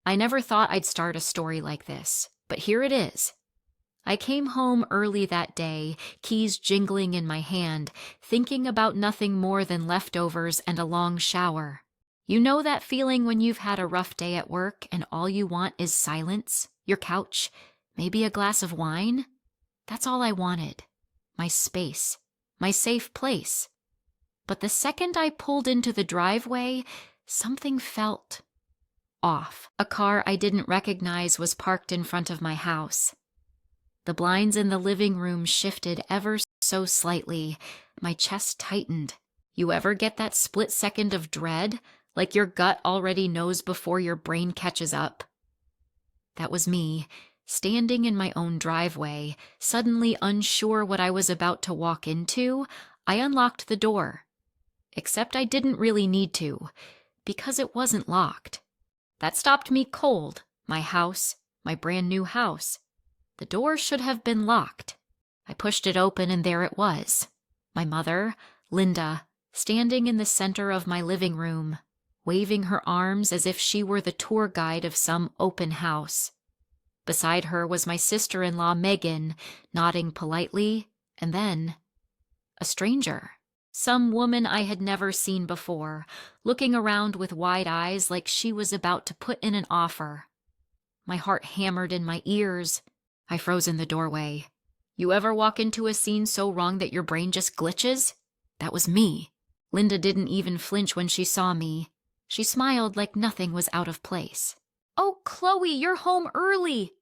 I never thought I'd start a story like this, but here it is. I came home early that day, keys jingling in my hand, thinking about nothing more than leftovers and a long shower. You know that feeling when you've had a rough day at work and all you want is silence, your couch, maybe a glass of wine? That's all I wanted. My space, my safe place. But the second I pulled into the driveway, something felt off. A car I didn't recognize was parked in front of my house. The blinds in the living room shifted ever so slightly. My chest tightened. You ever get that split second of dread, like your gut already knows before your brain catches up? That was me, standing in my own driveway, suddenly unsure what I was about to walk into. I unlocked the door. Except I didn't really need to, because it wasn't locked. That stopped me cold. My house, my brand new house. The door should have been locked. I pushed it open and there it was. My mother, Linda, standing in the center of my living room, waving her arms as if she were the tour guide of some open house. Beside her was my sister-in-law, Megan, nodding politely, and then a stranger. Some woman I had never seen before, looking around with wide eyes like she was about to put in an offer. My heart hammered in my ears. I froze in the doorway. You ever walk into a scene so wrong that your brain just glitches? That was me. Linda didn't even flinch when she saw me. She smiled like nothing was out of place. "Oh, Chloe, you're home early.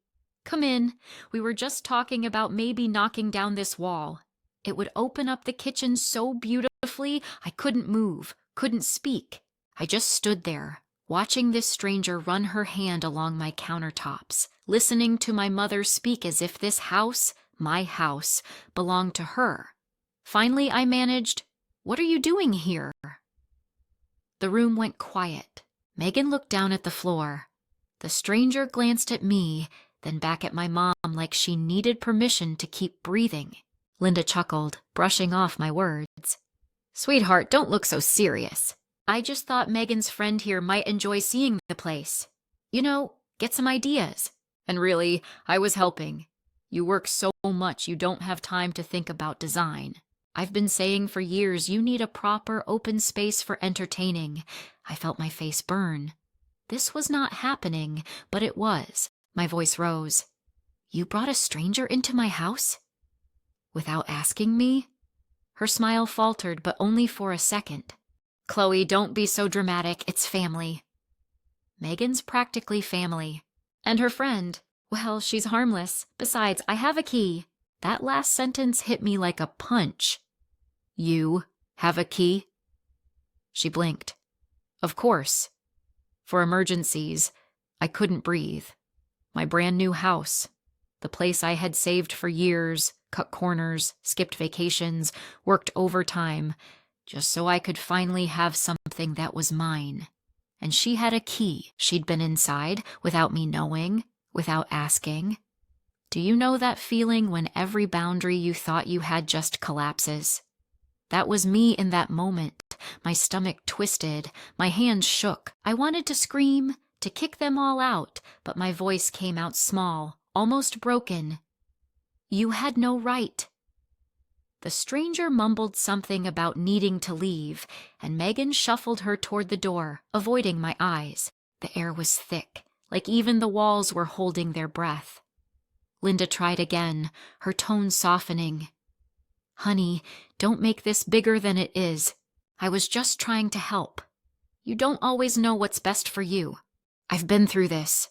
Come in. We were just talking about maybe knocking down this wall. It would open up the kitchen so beautifully I couldn't move, couldn't speak. I just stood there, watching this stranger run her hand along my countertops, listening to my mother speak as if this house, my house, belonged to her. Finally, I managed, "What are you doing here?" The room went quiet. Megan looked down at the floor. The stranger glanced at me, then back at my mom like she needed permission to keep breathing. Linda chuckled, brushing off my words. "Sweetheart, don't look so serious. I just thought Megan's friend here might enjoy seeing the place. You know, get some ideas." And really, I was helping. You work so much you don't have time to think about design. I've been saying for years you need a proper open space for entertaining. I felt my face burn. This was not happening, but it was. My voice rose. "You brought a stranger into my house? Without asking me?" Her smile faltered, but only for a second. "Chloe, don't be so dramatic. It's family." Megan's practically family. And her friend, well, she's harmless. Besides, I have a key. That last sentence hit me like a punch. "You have a key?" She blinked. "Of course. For emergencies, I couldn't breathe. My brand new house, the place I had saved for years, cut corners, skipped vacations, worked overtime, just so I could finally have something that was mine. And she had a key. She'd been inside without me knowing, without asking. Do you know that feeling when every boundary you thought you had just collapses? That was me in that moment. My stomach twisted, my hands shook. I wanted to scream, to kick them all out, but my voice came out small, almost broken. "You had no right." The stranger mumbled something about needing to leave, and Megan shuffled her toward the door, avoiding my eyes. The air was thick, like even the walls were holding their breath. Linda tried again, her tone softening. "Honey, don't make this bigger than it is. I was just trying to help. You don't always know what's best for you. I've been through this.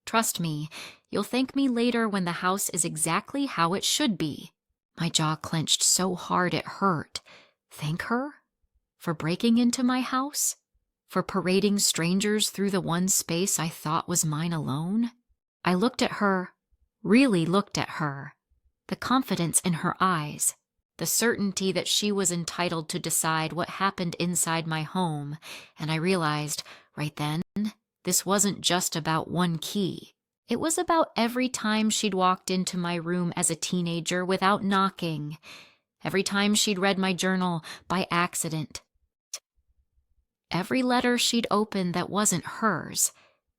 Trust me, you'll thank me later when the house is exactly how it should be." My jaw clenched so hard it hurt. Thank her? For breaking into my house? For parading strangers through the one space I thought was mine alone? I looked at her, really looked at her. The confidence in her eyes, the certainty that she was entitled to decide what happened inside my home, and I realized, right then, this wasn't just about one key. It was about every time she'd walked into my room as a teenager without knocking, every time she'd read my journal by accident, every letter she'd opened that wasn't hers,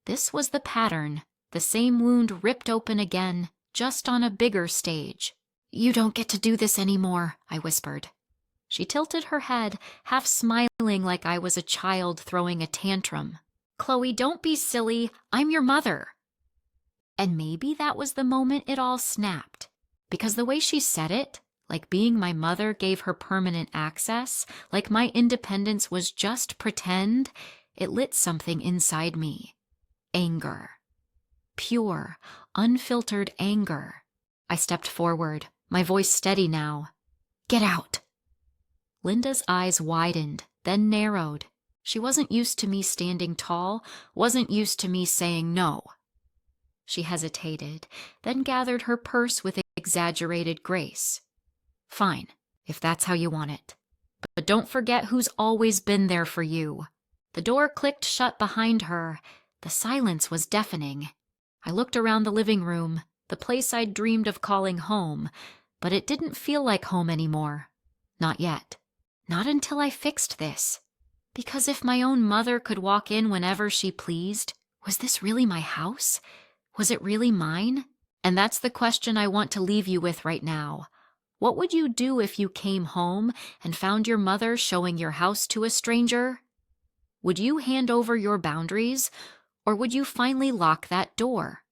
This was the pattern, the same wound ripped open again, just on a bigger stage. "You don't get to do this anymore," I whispered. She tilted her head, half smiling like I was a child throwing a tantrum. "Chloe, don't be silly. I'm your mother." And maybe that was the moment it all snapped, because the way she said it, like being my mother gave her permanent access, like my independence was just pretend, it lit something inside me. Anger. Pure, unfiltered anger. I stepped forward, my voice steady now. "Get out." Linda's eyes widened, then narrowed. She wasn't used to me standing tall, wasn't used to me saying no. She hesitated, then gathered her purse with exaggerated grace. "Fine, if that's how you want it. But don't forget who's always been there for you." The door clicked shut behind her. The silence was deafening. I looked around the living room, the place I'd dreamed of calling home, but it didn't feel like home anymore. Not yet. Not until I fixed this. Because if my own mother could walk in whenever she pleased, was this really my house? Was it really mine? And that's the question I want to leave you with right now. What would you do if you came home and found your mother showing your house to a stranger? Would you hand over your boundaries, or would you finally lock that door?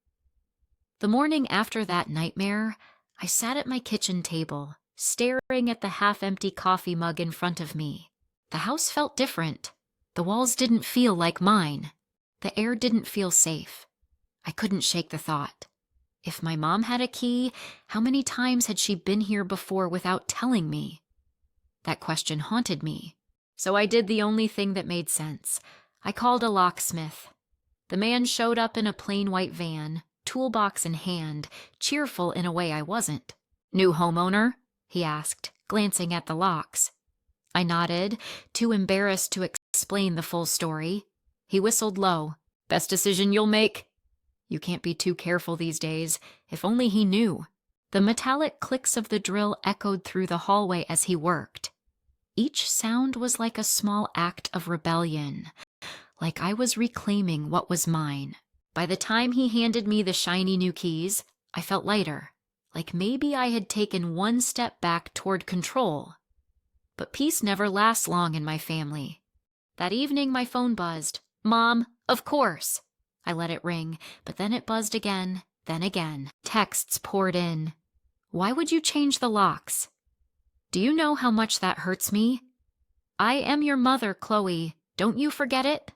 The morning after that nightmare, I sat at my kitchen table, staring at the half-empty coffee mug in front of me. The house felt different. The walls didn't feel like mine. The air didn't feel safe. I couldn't shake the thought. If my mom had a key, how many times had she been here before without telling me? That question haunted me. So I did the only thing that made sense. I called a locksmith. The man showed up in a plain white van, toolbox in hand, cheerful in a way I wasn't. "New homeowner?" he asked, glancing at the locks. I nodded, too embarrassed to explain the full story. He whistled low. "Best decision you'll make?" You can't be too careful these days. If only he knew. The metallic clicks of the drill echoed through the hallway as he worked. Each sound was like a small act of rebellion, like I was reclaiming what was mine. By the time he handed me the shiny new keys, I felt lighter, like maybe I had taken one step back toward control. But peace never lasts long in my family. That evening my phone buzzed. "Mom, of course." I let it ring, but then it buzzed again, then again. Texts poured in. "Why would you change the locks? Do you know how much that hurts me? I am your mother, Chloe. Don't you forget it?"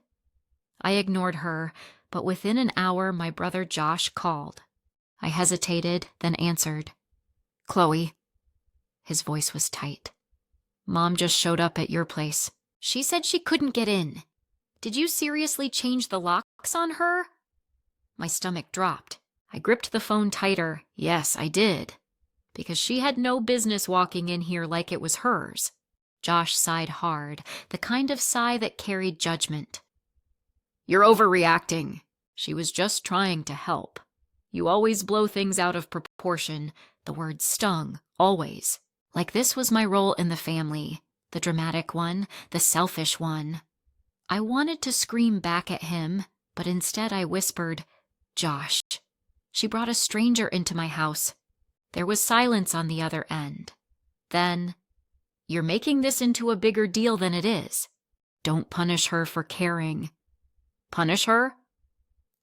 I ignored her, but within an hour my brother Josh called. I hesitated, then answered. "Chloe." His voice was tight. "Mom just showed up at your place. She said she couldn't get in. Did you seriously change the locks on her?" My stomach dropped. I gripped the phone tighter. Yes, I did. Because she had no business walking in here like it was hers. Josh sighed hard, the kind of sigh that carried judgment. "You're overreacting. She was just trying to help. You always blow things out of proportion." The word stung, always. Like this was my role in the family. The dramatic one, the selfish one. I wanted to scream back at him, but instead I whispered, "Josh, she brought a stranger into my house." There was silence on the other end. Then, "You're making this into a bigger deal than it is. Don't punish her for caring." Punish her?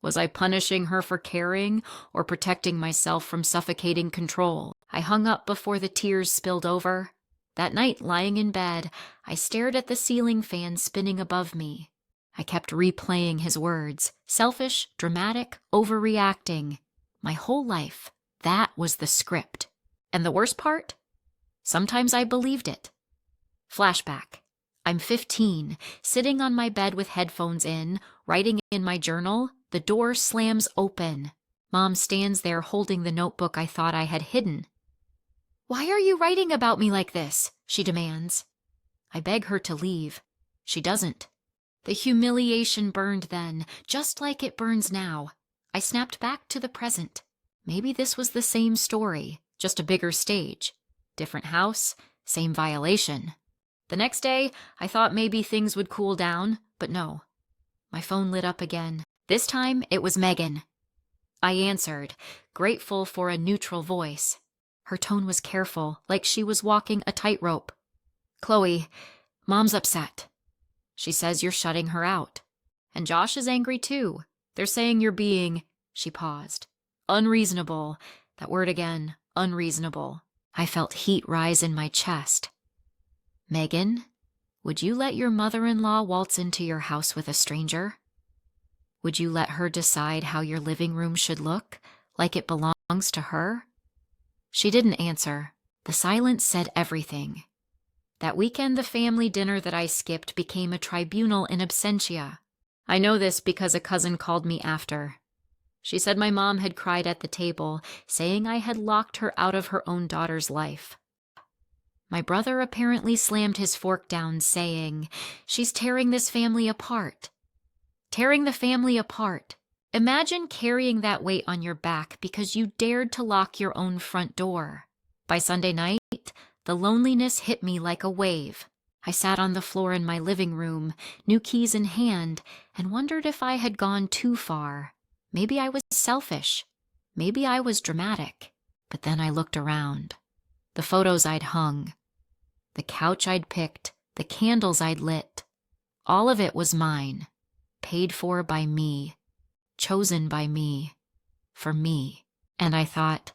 Was I punishing her for caring or protecting myself from suffocating control? I hung up before the tears spilled over. That night, lying in bed, I stared at the ceiling fan spinning above me. I kept replaying his words. Selfish, dramatic, overreacting. My whole life, that was the script. And the worst part? Sometimes I believed it. Flashback. I'm 15, sitting on my bed with headphones in, writing in my journal. The door slams open. Mom stands there holding the notebook I thought I had hidden. "Why are you writing about me like this?" she demands. I beg her to leave. She doesn't. The humiliation burned then, just like it burns now. I snapped back to the present. Maybe this was the same story, just a bigger stage. Different house, same violation. The next day, I thought maybe things would cool down, but no. My phone lit up again, This time it was Megan. I answered, grateful for a neutral voice. Her tone was careful, like she was walking a tightrope. "Chloe, Mom's upset. She says you're shutting her out. And Josh is angry too. They're saying you're being," she paused, "unreasonable." That word again, unreasonable. I felt heat rise in my chest. "Megan, would you let your mother-in-law waltz into your house with a stranger? Would you let her decide how your living room should look, like it belongs to her?" She didn't answer. The silence said everything. That weekend, the family dinner that I skipped became a tribunal in absentia. I know this because a cousin called me after. She said my mom had cried at the table, saying I had locked her out of her own daughter's life. My brother apparently slammed his fork down, saying, "She's tearing this family apart." Tearing the family apart. Imagine carrying that weight on your back because you dared to lock your own front door. By Sunday night, the loneliness hit me like a wave. I sat on the floor in my living room, new keys in hand, and wondered if I had gone too far. Maybe I was selfish. Maybe I was dramatic. But then I looked around. The photos I'd hung, the couch I'd picked, the candles I'd lit. All of it was mine. Paid for by me, chosen by me, for me. And I thought,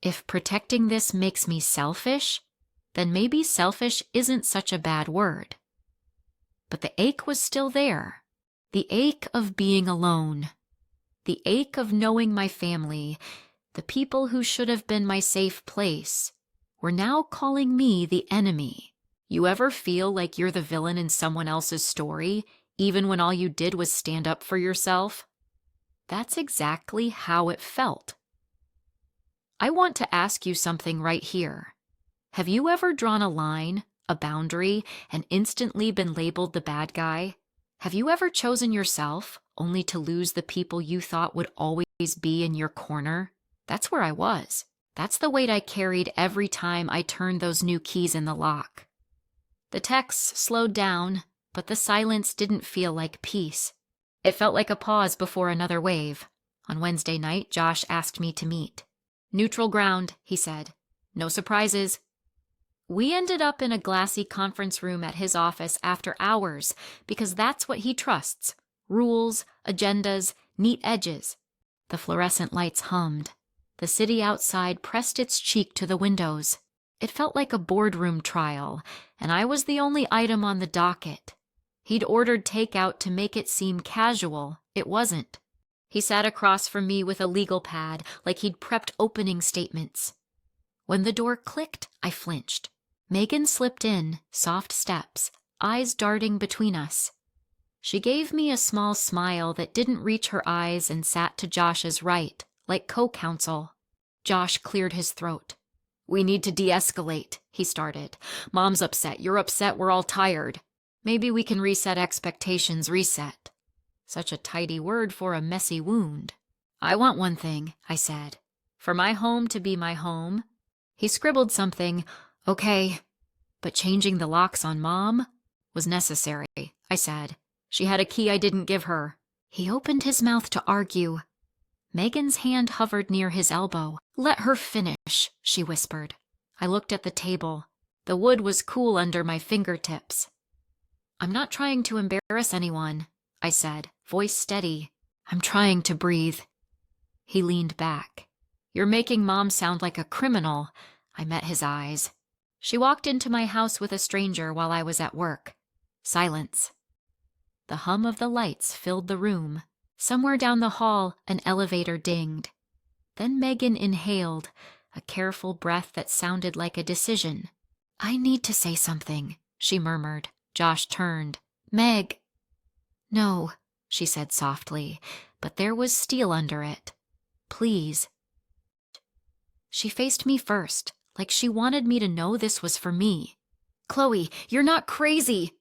if protecting this makes me selfish, then maybe selfish isn't such a bad word. But the ache was still there. The ache of being alone. The ache of knowing my family, the people who should have been my safe place, were now calling me the enemy. You ever feel like you're the villain in someone else's story, even when all you did was stand up for yourself? That's exactly how it felt. I want to ask you something right here. Have you ever drawn a line, a boundary, and instantly been labeled the bad guy? Have you ever chosen yourself, only to lose the people you thought would always be in your corner? That's where I was. That's the weight I carried every time I turned those new keys in the lock. The texts slowed down, but the silence didn't feel like peace. It felt like a pause before another wave. On Wednesday night, Josh asked me to meet. "Neutral ground," he said. "No surprises." We ended up in a glassy conference room at his office after hours because that's what he trusts. Rules, agendas, neat edges. The fluorescent lights hummed. The city outside pressed its cheek to the windows. It felt like a boardroom trial, and I was the only item on the docket. He'd ordered takeout to make it seem casual. It wasn't. He sat across from me with a legal pad, like he'd prepped opening statements. When the door clicked, I flinched. Megan slipped in, soft steps, eyes darting between us. She gave me a small smile that didn't reach her eyes and sat to Josh's right, like co-counsel. Josh cleared his throat. "We need to de-escalate," he started. "Mom's upset, you're upset, we're all tired. Maybe we can reset expectations, reset." Such a tidy word for a messy wound. "I want one thing," I said. "For my home to be my home." He scribbled something. "Okay." But changing the locks on Mom was necessary, I said. She had a key I didn't give her. He opened his mouth to argue. Megan's hand hovered near his elbow. "Let her finish," she whispered. I looked at the table. The wood was cool under my fingertips. "I'm not trying to embarrass anyone," I said, voice steady. "I'm trying to breathe." He leaned back. "You're making Mom sound like a criminal." I met his eyes. She walked into my house with a stranger while I was at work. Silence. The hum of the lights filled the room. Somewhere down the hall, an elevator dinged. Then Megan inhaled, a careful breath that sounded like a decision. "I need to say something," she murmured. Josh turned. "Meg." "No," she said softly, but there was steel under it. "Please." She faced me first, like she wanted me to know this was for me. "Chloe, you're not crazy."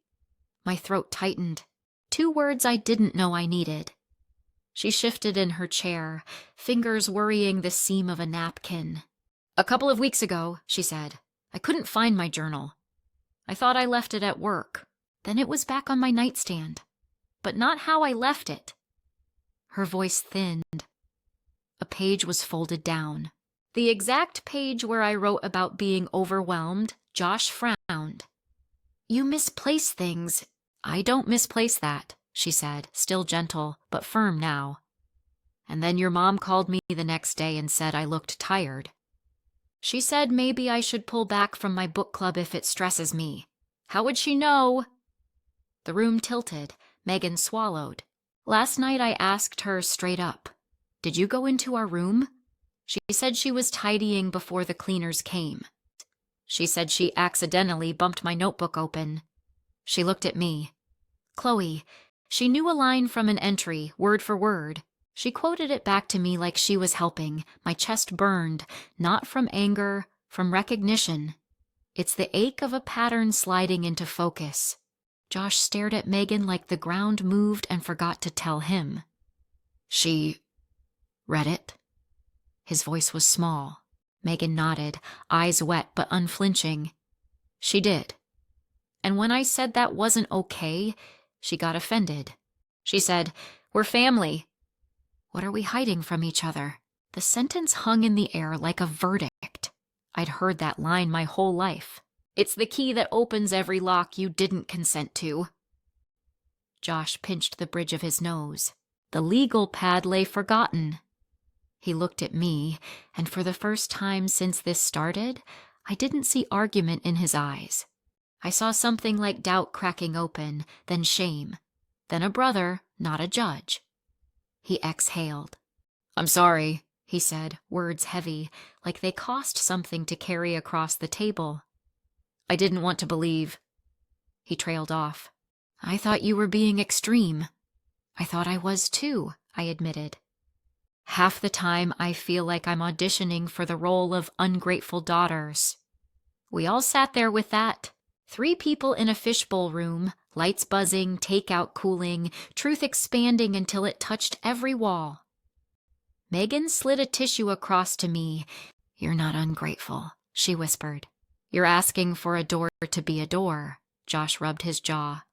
My throat tightened. 2 words I didn't know I needed. She shifted in her chair, fingers worrying the seam of a napkin. "A couple of weeks ago," she said, "I couldn't find my journal. I thought I left it at work. Then it was back on my nightstand. But not how I left it. Her voice thinned. A page was folded down. The exact page where I wrote about being overwhelmed. Josh frowned. "You misplace things." "I don't misplace that," she said, still gentle, but firm now. "And then your mom called me the next day and said I looked tired. She said maybe I should pull back from my book club if it stresses me. How would she know?" The room tilted. Megan swallowed. "Last night I asked her straight up, 'Did you go into our room?' She said she was tidying before the cleaners came. She said she accidentally bumped my notebook open." She looked at me. "Chloe, she knew a line from an entry, word for word. She quoted it back to me like she was helping. My chest burned, not from anger, from recognition. It's the ache of a pattern sliding into focus." Josh stared at Megan like the ground moved and forgot to tell him. "She read it?" His voice was small. Megan nodded, eyes wet but unflinching. "She did. And when I said that wasn't okay, she got offended. She said, 'We're family.' What are we hiding from each other?" The sentence hung in the air like a verdict. I'd heard that line my whole life. "It's the key that opens every lock you didn't consent to." Josh pinched the bridge of his nose. The legal pad lay forgotten. He looked at me, and for the first time since this started, I didn't see argument in his eyes. I saw something like doubt cracking open, then shame, then a brother, not a judge. He exhaled. "I'm sorry," he said, words heavy, like they cost something to carry across the table. "I didn't want to believe." He trailed off. "I thought you were being extreme." "I thought I was too," I admitted. Half the time I feel like I'm auditioning for the role of ungrateful daughters. We all sat there with that. 3 people in a fishbowl room, lights buzzing, takeout cooling, truth expanding until it touched every wall. Megan slid a tissue across to me. "You're not ungrateful," she whispered. "You're asking for a door to be a door." Josh rubbed his jaw.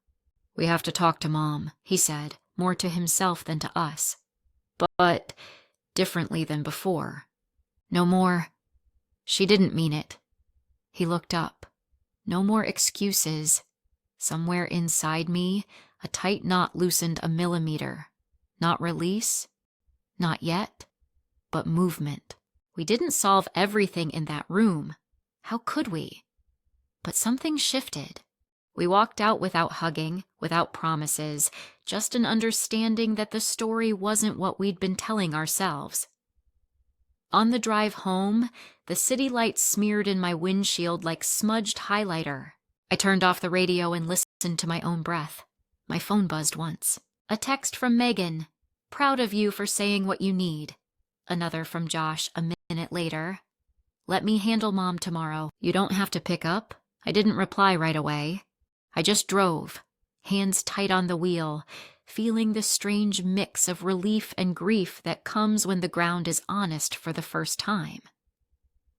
"We have to talk to Mom," he said, more to himself than to us. But differently than before. No more. She didn't mean it." He looked up. No more excuses. Somewhere inside me, a tight knot loosened a millimeter. Not release, not yet, but movement. We didn't solve everything in that room. How could we? But something shifted. We walked out without hugging, without promises, just an understanding that the story wasn't what we'd been telling ourselves. On the drive home, the city lights smeared in my windshield like smudged highlighter. I turned off the radio and listened to my own breath. My phone buzzed once. A text from Megan. "Proud of you for saying what you need." Another from Josh a minute later. "Let me handle Mom tomorrow. You don't have to pick up." I didn't reply right away. I just drove, hands tight on the wheel, feeling the strange mix of relief and grief that comes when the ground is honest for the first time.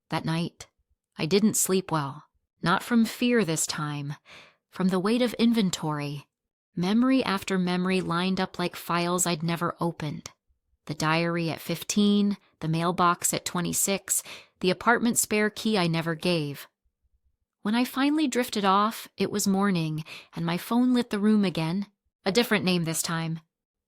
That night, I didn't sleep well. Not from fear this time, from the weight of inventory. Memory after memory lined up like files I'd never opened. The diary at 15, the mailbox at 26, the apartment spare key I never gave. When I finally drifted off, it was morning, and my phone lit the room again. A different name this time.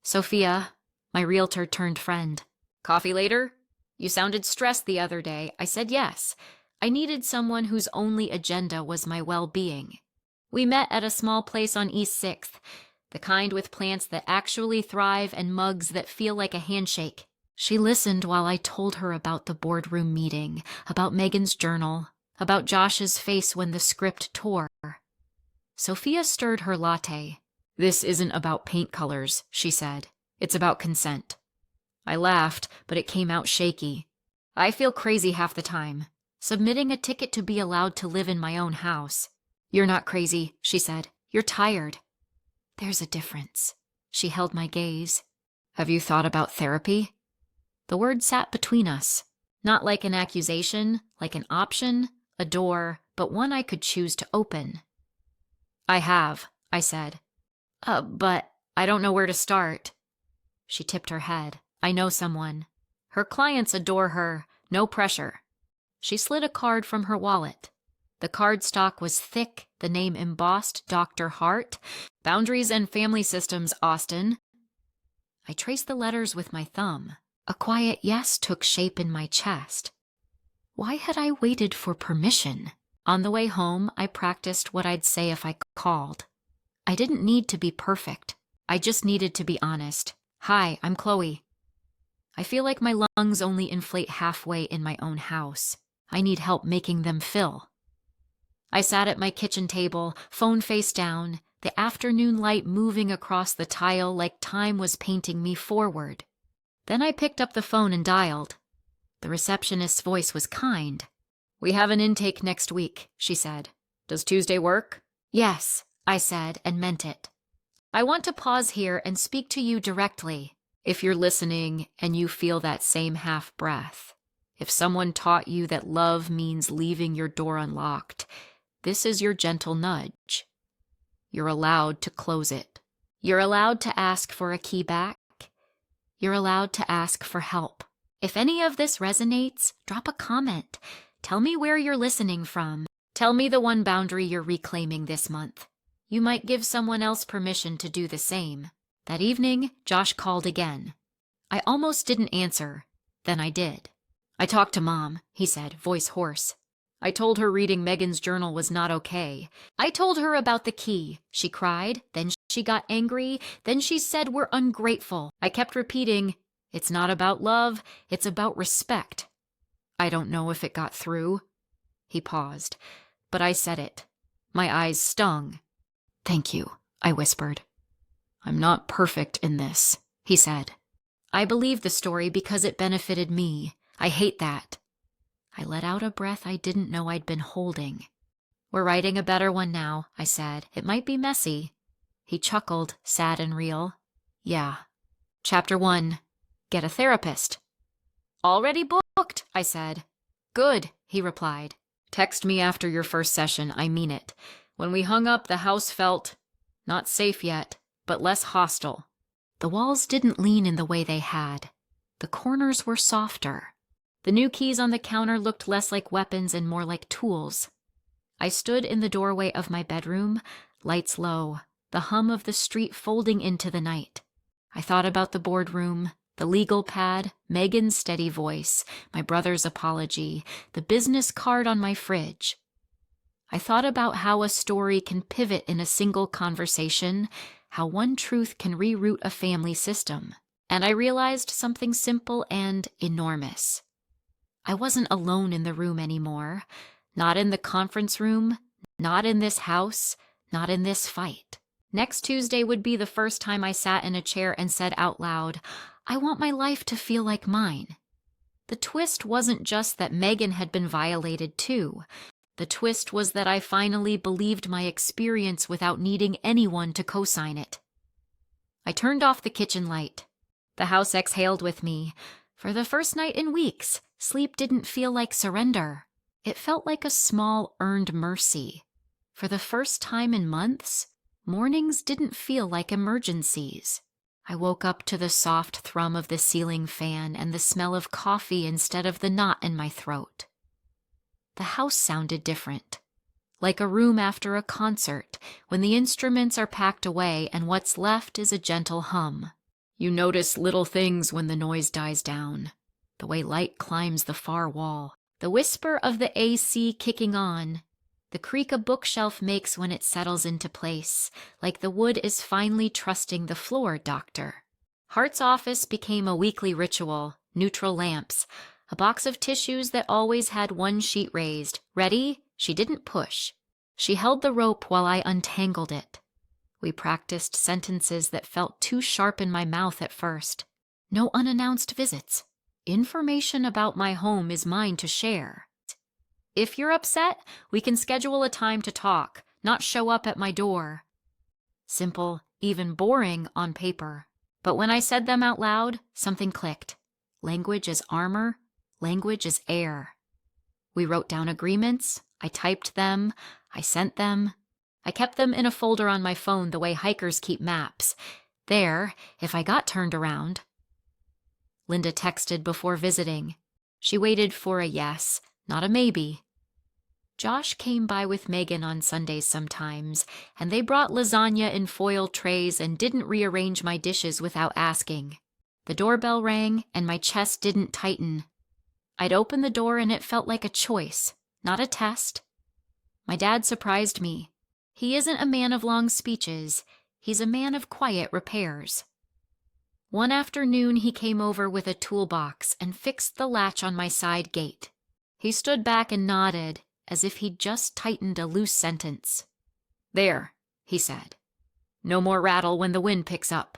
Sophia, my realtor turned friend. "Coffee later? You sounded stressed the other day." I said yes. I needed someone whose only agenda was my well-being. We met at a small place on East 6th, the kind with plants that actually thrive and mugs that feel like a handshake. She listened while I told her about the boardroom meeting, about Megan's journal, about Josh's face when the script tore. Sophia stirred her latte. "This isn't about paint colors," she said. "It's about consent." I laughed, but it came out shaky. "I feel crazy half the time, submitting a ticket to be allowed to live in my own house." "You're not crazy," she said. "You're tired." "There's a difference." She held my gaze. "Have you thought about therapy?" The word sat between us, not like an accusation, like an option, a door, but one I could choose to open. "I have," I said. But I don't know where to start." She tipped her head. I know someone. Her clients adore her. No pressure. She slid a card from her wallet. The cardstock was thick, the name embossed, Dr. Hart. Boundaries and Family Systems, Austin. I traced the letters with my thumb. A quiet yes took shape in my chest. Why had I waited for permission? On the way home, I practiced what I'd say if I called. I didn't need to be perfect. I just needed to be honest. Hi, I'm Chloe. I feel like my lungs only inflate halfway in my own house. I need help making them fill. I sat at my kitchen table, phone face down, the afternoon light moving across the tile like time was painting me forward. Then I picked up the phone and dialed. The receptionist's voice was kind. We have an intake next week, she said. Does Tuesday work? Yes, I said, and meant it. I want to pause here and speak to you directly. If you're listening and you feel that same half breath, if someone taught you that love means leaving your door unlocked, this is your gentle nudge. You're allowed to close it. You're allowed to ask for a key back. You're allowed to ask for help. If any of this resonates, drop a comment. Tell me where you're listening from. Tell me the one boundary you're reclaiming this month. You might give someone else permission to do the same. That evening, Josh called again. I almost didn't answer. Then I did. I talked to Mom, he said, voice hoarse. I told her reading Megan's journal was not okay. I told her about the key. She cried. Then she got angry. Then she said we're ungrateful. I kept repeating, it's not about love. It's about respect. I don't know if it got through. He paused, but I said it. My eyes stung. Thank you, I whispered. I'm not perfect in this, he said. I believe the story because it benefited me. I hate that. I let out a breath I didn't know I'd been holding. We're writing a better one now, I said. It might be messy. He chuckled, sad and real. Yeah. Chapter 1. Get a therapist. Already booked, I said. Good, he replied. Text me after your first session, I mean it. When we hung up, the house felt not safe yet, but less hostile. The walls didn't lean in the way they had. The corners were softer. The new keys on the counter looked less like weapons and more like tools. I stood in the doorway of my bedroom, lights low, the hum of the street folding into the night. I thought about the boardroom, the legal pad, Megan's steady voice, my brother's apology, the business card on my fridge. I thought about how a story can pivot in a single conversation, how one truth can reroute a family system. And I realized something simple and enormous. I wasn't alone in the room anymore. Not in the conference room, not in this house, not in this fight. Next Tuesday would be the first time I sat in a chair and said out loud, I want my life to feel like mine. The twist wasn't just that Megan had been violated too. The twist was that I finally believed my experience without needing anyone to co-sign it. I turned off the kitchen light. The house exhaled with me. For the first night in weeks, sleep didn't feel like surrender. It felt like a small earned mercy. For the first time in months, mornings didn't feel like emergencies. I woke up to the soft thrum of the ceiling fan and the smell of coffee instead of the knot in my throat. The house sounded different, like a room after a concert when the instruments are packed away and what's left is a gentle hum. You notice little things when the noise dies down, the way light climbs the far wall, the whisper of the AC kicking on, the creak a bookshelf makes when it settles into place, like the wood is finally trusting the floor, doctor. Hart's office became a weekly ritual, neutral lamps, a box of tissues that always had one sheet raised. Ready? She didn't push. She held the rope while I untangled it. We practiced sentences that felt too sharp in my mouth at first. No unannounced visits. Information about my home is mine to share. If you're upset, we can schedule a time to talk, not show up at my door. Simple, even boring on paper. But when I said them out loud, something clicked. Language is armor, language is air. We wrote down agreements, I typed them, I sent them. I kept them in a folder on my phone the way hikers keep maps. There, if I got turned around. Linda texted before visiting. She waited for a yes, not a maybe. Josh came by with Megan on Sundays sometimes, and they brought lasagna in foil trays and didn't rearrange my dishes without asking. The doorbell rang, and my chest didn't tighten. I'd open the door and it felt like a choice, not a test. My dad surprised me. He isn't a man of long speeches. He's a man of quiet repairs. One afternoon, he came over with a toolbox and fixed the latch on my side gate. He stood back and nodded, as if he'd just tightened a loose sentence. "There," he said. "No more rattle when the wind picks up."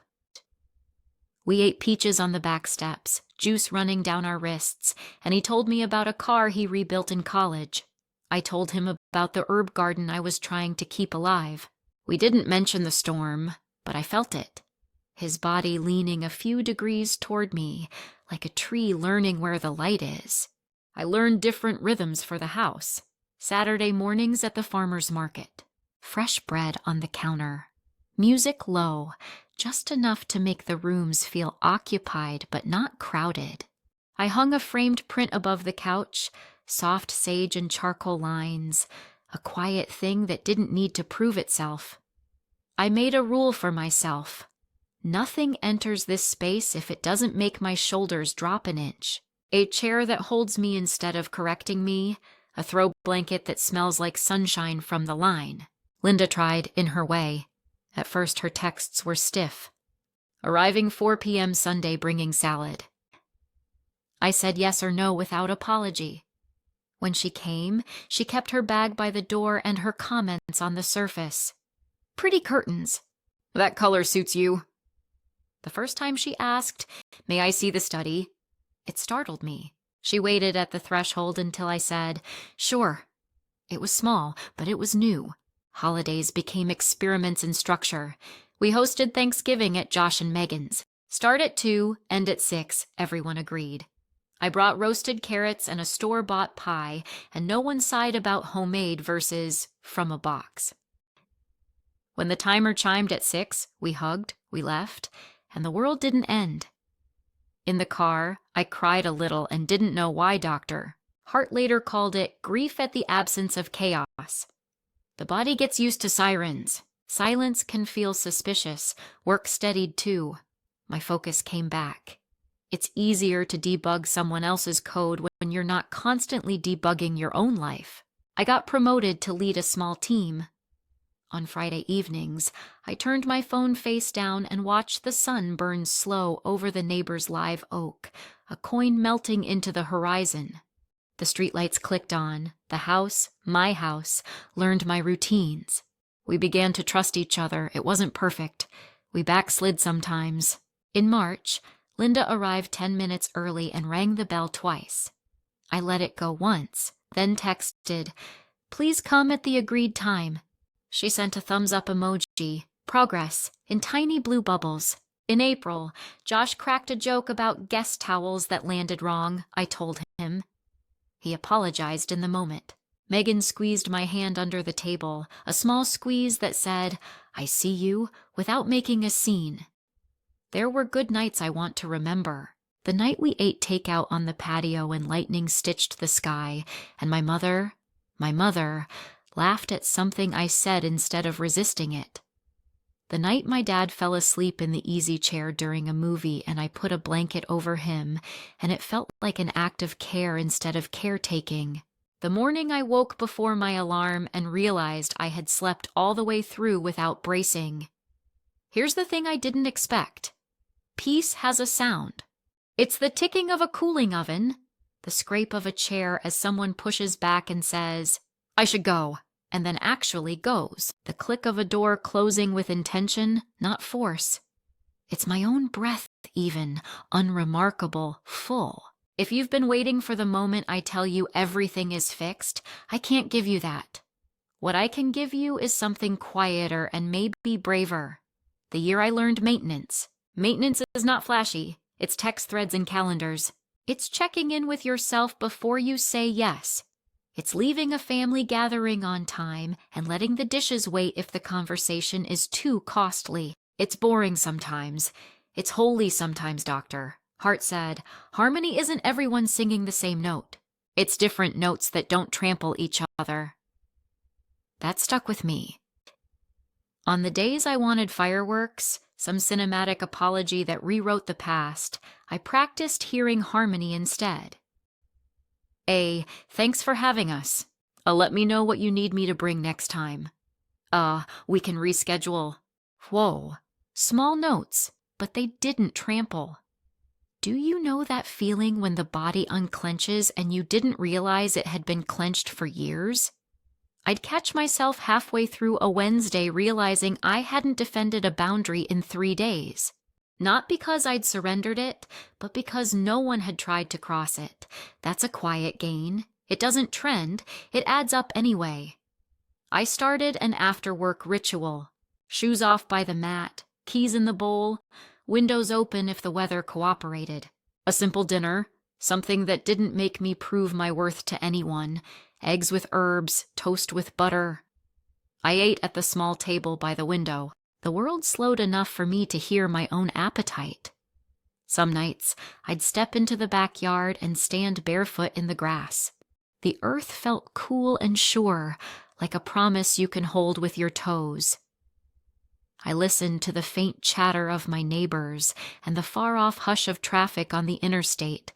We ate peaches on the back steps, juice running down our wrists, and he told me about a car he rebuilt in college. I told him about the herb garden I was trying to keep alive. We didn't mention the storm, but I felt it. His body leaning a few degrees toward me, like a tree learning where the light is. I learned different rhythms for the house. Saturday mornings at the farmer's market. Fresh bread on the counter. Music low, just enough to make the rooms feel occupied but not crowded. I hung a framed print above the couch, soft sage and charcoal lines, a quiet thing that didn't need to prove itself. I made a rule for myself. Nothing enters this space if it doesn't make my shoulders drop an inch. A chair that holds me instead of correcting me, a throw blanket that smells like sunshine from the line. Linda tried in her way. At first her texts were stiff. Arriving 4 p.m. Sunday bringing salad. I said yes or no without apology. When she came, she kept her bag by the door and her comments on the surface. "Pretty curtains." "That color suits you." The first time she asked, "May I see the study?" it startled me. She waited at the threshold until I said, "Sure." It was small, but it was new. Holidays became experiments in structure. We hosted Thanksgiving at Josh and Megan's. Start at 2, end at 6, everyone agreed. I brought roasted carrots and a store-bought pie, and no one sighed about homemade versus from a box. When the timer chimed at 6, we hugged, we left, and the world didn't end. In the car, I cried a little and didn't know why, Doctor. Hart later called it grief at the absence of chaos. The body gets used to sirens. Silence can feel suspicious. Work steadied too. My focus came back. It's easier to debug someone else's code when you're not constantly debugging your own life. I got promoted to lead a small team. On Friday evenings, I turned my phone face down and watched the sun burn slow over the neighbor's live oak, a coin melting into the horizon. The streetlights clicked on. The house, my house, learned my routines. We began to trust each other. It wasn't perfect. We backslid sometimes. In March, Linda arrived 10 minutes early and rang the bell twice. I let it go once, then texted, "Please come at the agreed time." She sent a thumbs-up emoji, progress, in tiny blue bubbles. In April, Josh cracked a joke about guest towels that landed wrong, I told him. He apologized in the moment. Megan squeezed my hand under the table, a small squeeze that said, "I see you," without making a scene. There were good nights I want to remember. The night we ate takeout on the patio and lightning stitched the sky, and my mother, laughed at something I said instead of resisting it. The night my dad fell asleep in the easy chair during a movie and I put a blanket over him, and it felt like an act of care instead of caretaking. The morning I woke before my alarm and realized I had slept all the way through without bracing. Here's the thing I didn't expect. Peace has a sound. It's the ticking of a cooling oven, the scrape of a chair as someone pushes back and says, "I should go," and then actually goes. The click of a door closing with intention, not force. It's my own breath even, unremarkable, full. If you've been waiting for the moment I tell you everything is fixed, I can't give you that. What I can give you is something quieter and maybe braver. The year I learned maintenance. Maintenance is not flashy. It's text threads and calendars. It's checking in with yourself before you say yes. It's leaving a family gathering on time and letting the dishes wait if the conversation is too costly. It's boring sometimes. It's holy sometimes, Doctor. Hart said, harmony isn't everyone singing the same note. It's different notes that don't trample each other. That stuck with me. On the days I wanted fireworks, some cinematic apology that rewrote the past, I practiced hearing harmony instead. Thanks for having us. Let me know what you need me to bring next time. We can reschedule. Whoa, small notes, but they didn't trample. Do you know that feeling when the body unclenches and you didn't realize it had been clenched for years? I'd catch myself halfway through a Wednesday realizing I hadn't defended a boundary in 3 days. Not because I'd surrendered it, but because no one had tried to cross it. That's a quiet gain. It doesn't trend, it adds up anyway. I started an after-work ritual. Shoes off by the mat, keys in the bowl, windows open if the weather cooperated. A simple dinner, something that didn't make me prove my worth to anyone. Eggs with herbs, toast with butter. I ate at the small table by the window. The world slowed enough for me to hear my own appetite. Some nights, I'd step into the backyard and stand barefoot in the grass. The earth felt cool and sure, like a promise you can hold with your toes. I listened to the faint chatter of my neighbors and the far-off hush of traffic on the interstate,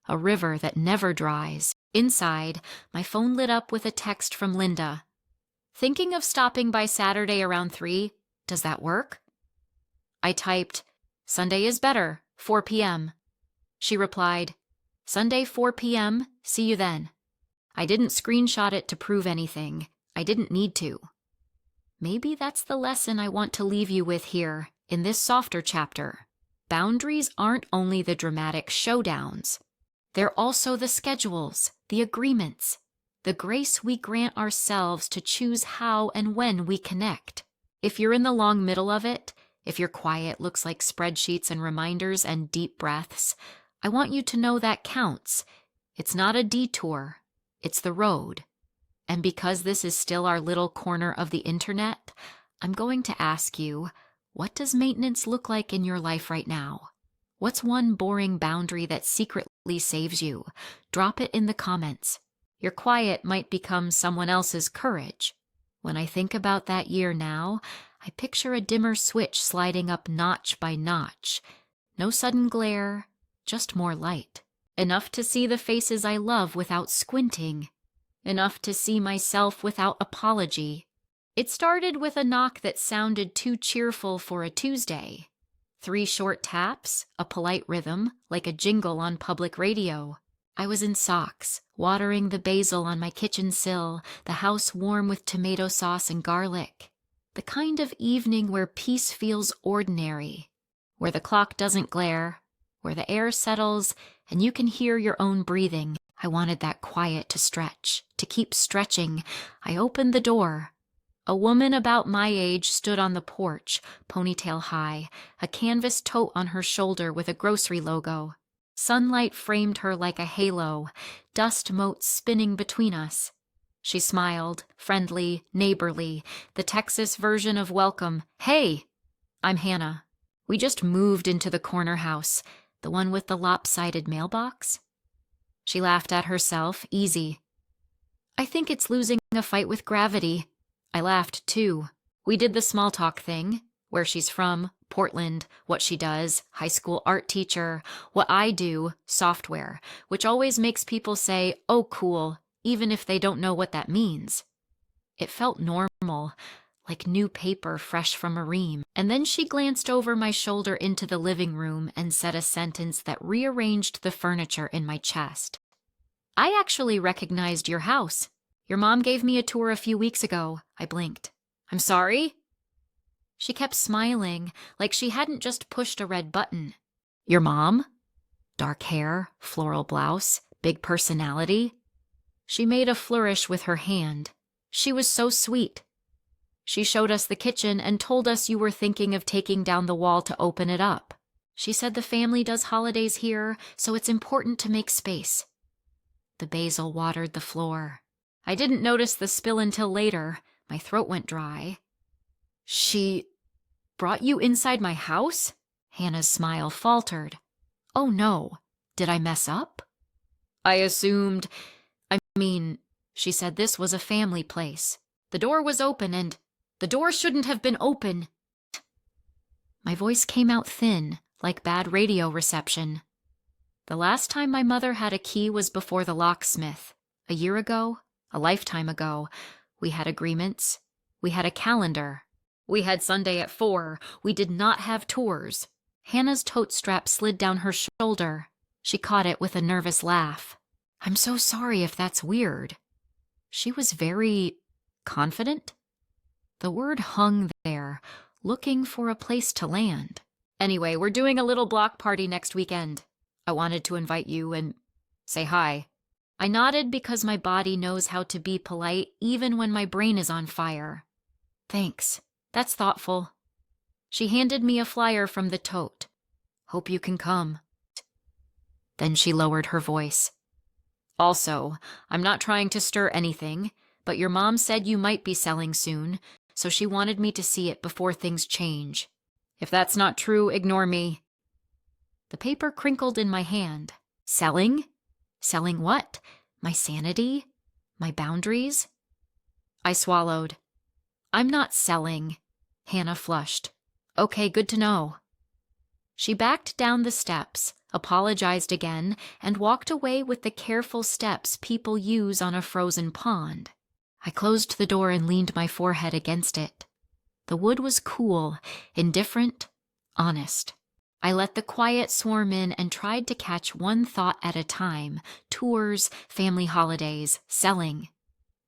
a river that never dries. Inside, my phone lit up with a text from Linda. Thinking of stopping by Saturday around 3? Does that work? I typed, Sunday is better, 4 p.m. She replied, Sunday 4 p.m., see you then. I didn't screenshot it to prove anything. I didn't need to. Maybe that's the lesson I want to leave you with here, in this softer chapter. Boundaries aren't only the dramatic showdowns. They're also the schedules, the agreements, the grace we grant ourselves to choose how and when we connect. If you're in the long middle of it, if your quiet looks like spreadsheets and reminders and deep breaths, I want you to know that counts. It's not a detour, it's the road. And because this is still our little corner of the internet, I'm going to ask you, what does maintenance look like in your life right now? What's one boring boundary that secretly saves you? Drop it in the comments. Your quiet might become someone else's courage. When I think about that year now, I picture a dimmer switch sliding up notch by notch. No sudden glare, just more light. Enough to see the faces I love without squinting. Enough to see myself without apology. It started with a knock that sounded too cheerful for a Tuesday. 3 short taps, a polite rhythm, like a jingle on public radio. I was in socks, watering the basil on my kitchen sill, the house warm with tomato sauce and garlic. The kind of evening where peace feels ordinary, where the clock doesn't glare, where the air settles and you can hear your own breathing. I wanted that quiet to stretch, to keep stretching. I opened the door. A woman about my age stood on the porch, ponytail high, a canvas tote on her shoulder with a grocery logo. Sunlight framed her like a halo, dust motes spinning between us. She smiled, friendly, neighborly, the Texas version of welcome. Hey, I'm Hannah. We just moved into the corner house, the one with the lopsided mailbox. She laughed at herself, easy. I think it's losing a fight with gravity. I laughed, too. We did the small talk thing, where she's from, Portland, what she does, high school art teacher, what I do, software, which always makes people say, oh, cool, even if they don't know what that means. It felt normal, like new paper fresh from a ream. And then she glanced over my shoulder into the living room and said a sentence that rearranged the furniture in my chest. I actually recognized your house. Your mom gave me a tour a few weeks ago. I blinked. I'm sorry? She kept smiling, like she hadn't just pushed a red button. Your mom? Dark hair, floral blouse, big personality. She made a flourish with her hand. She was so sweet. She showed us the kitchen and told us you were thinking of taking down the wall to open it up. She said the family does holidays here, so it's important to make space. The basil watered the floor. I didn't notice the spill until later. My throat went dry. She Brought you inside my house? Hannah's smile faltered. Oh no, did I mess up? I assumed, she said this was a family place. The door was open and the door shouldn't have been open. My voice came out thin, like bad radio reception. The last time my mother had a key was before the locksmith. A year ago, a lifetime ago. We had agreements. We had a calendar. We had Sunday at 4. We did not have tours. Hannah's tote strap slid down her shoulder. She caught it with a nervous laugh. I'm so sorry if that's weird. She was very confident. The word hung there, looking for a place to land. Anyway, we're doing a little block party next weekend. I wanted to invite you and say hi. I nodded because my body knows how to be polite even when my brain is on fire. Thanks. That's thoughtful. She handed me a flyer from the tote. Hope you can come. Then she lowered her voice. Also, I'm not trying to stir anything, but your mom said you might be selling soon, so she wanted me to see it before things change. If that's not true, ignore me. The paper crinkled in my hand. Selling? Selling what? My sanity? My boundaries? I swallowed. I'm not selling. Hannah flushed. Okay, good to know. She backed down the steps, apologized again, and walked away with the careful steps people use on a frozen pond. I closed the door and leaned my forehead against it. The wood was cool, indifferent, honest. I let the quiet swarm in and tried to catch one thought at a time. Tours, family holidays, selling.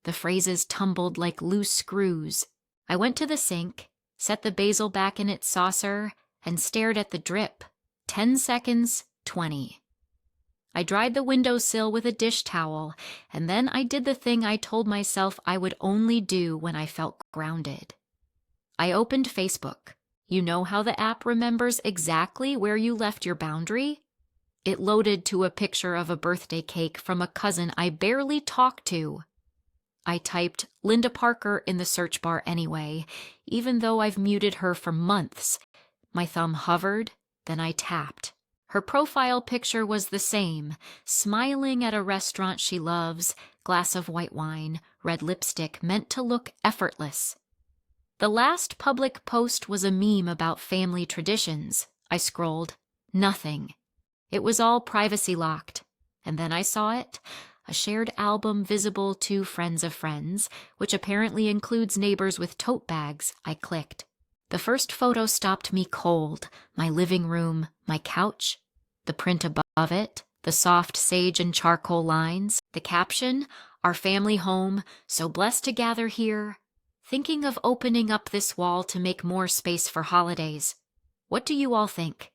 The phrases tumbled like loose screws. I went to the sink, set the basil back in its saucer, and stared at the drip. 10 seconds, 20. I dried the windowsill with a dish towel, and then I did the thing I told myself I would only do when I felt grounded. I opened Facebook. You know how the app remembers exactly where you left your boundary? It loaded to a picture of a birthday cake from a cousin I barely talked to. I typed Linda Parker in the search bar anyway, even though I've muted her for months. My thumb hovered, then I tapped. Her profile picture was the same, smiling at a restaurant she loves, glass of white wine, red lipstick meant to look effortless. The last public post was a meme about family traditions. I scrolled. Nothing. It was all privacy locked. And then I saw it. A shared album visible to friends of friends, which apparently includes neighbors with tote bags. I clicked. The first photo stopped me cold. My living room, my couch, the print above it, the soft sage and charcoal lines, the caption, our family home, so blessed to gather here. Thinking of opening up this wall to make more space for holidays. What do you all think?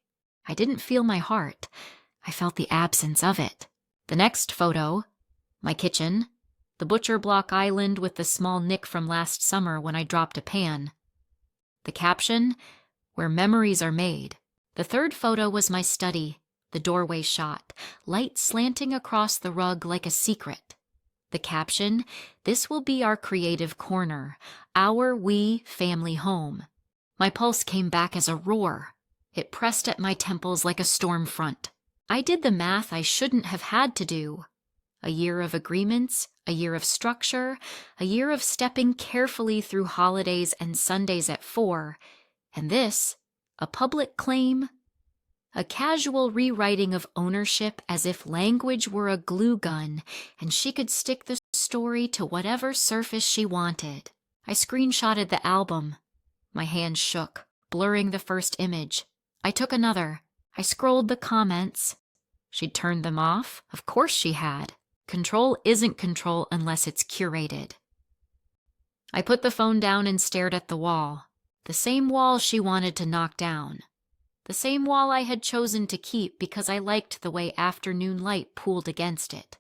I didn't feel my heart. I felt the absence of it. The next photo, my kitchen, the butcher block island with the small nick from last summer when I dropped a pan. The caption, where memories are made. The third photo was my study, the doorway shot, light slanting across the rug like a secret. The caption, this will be our creative corner, our family home. My pulse came back as a roar. It pressed at my temples like a storm front. I did the math I shouldn't have had to do. A year of agreements, a year of structure, a year of stepping carefully through holidays and Sundays at 4, and this, a public claim, a casual rewriting of ownership as if language were a glue gun and she could stick the story to whatever surface she wanted. I screenshotted the album. My hand shook, blurring the first image. I took another. I scrolled the comments. She'd turned them off. Of course she had. Control isn't control unless it's curated. I put the phone down and stared at the wall. The same wall she wanted to knock down. The same wall I had chosen to keep because I liked the way afternoon light pooled against it.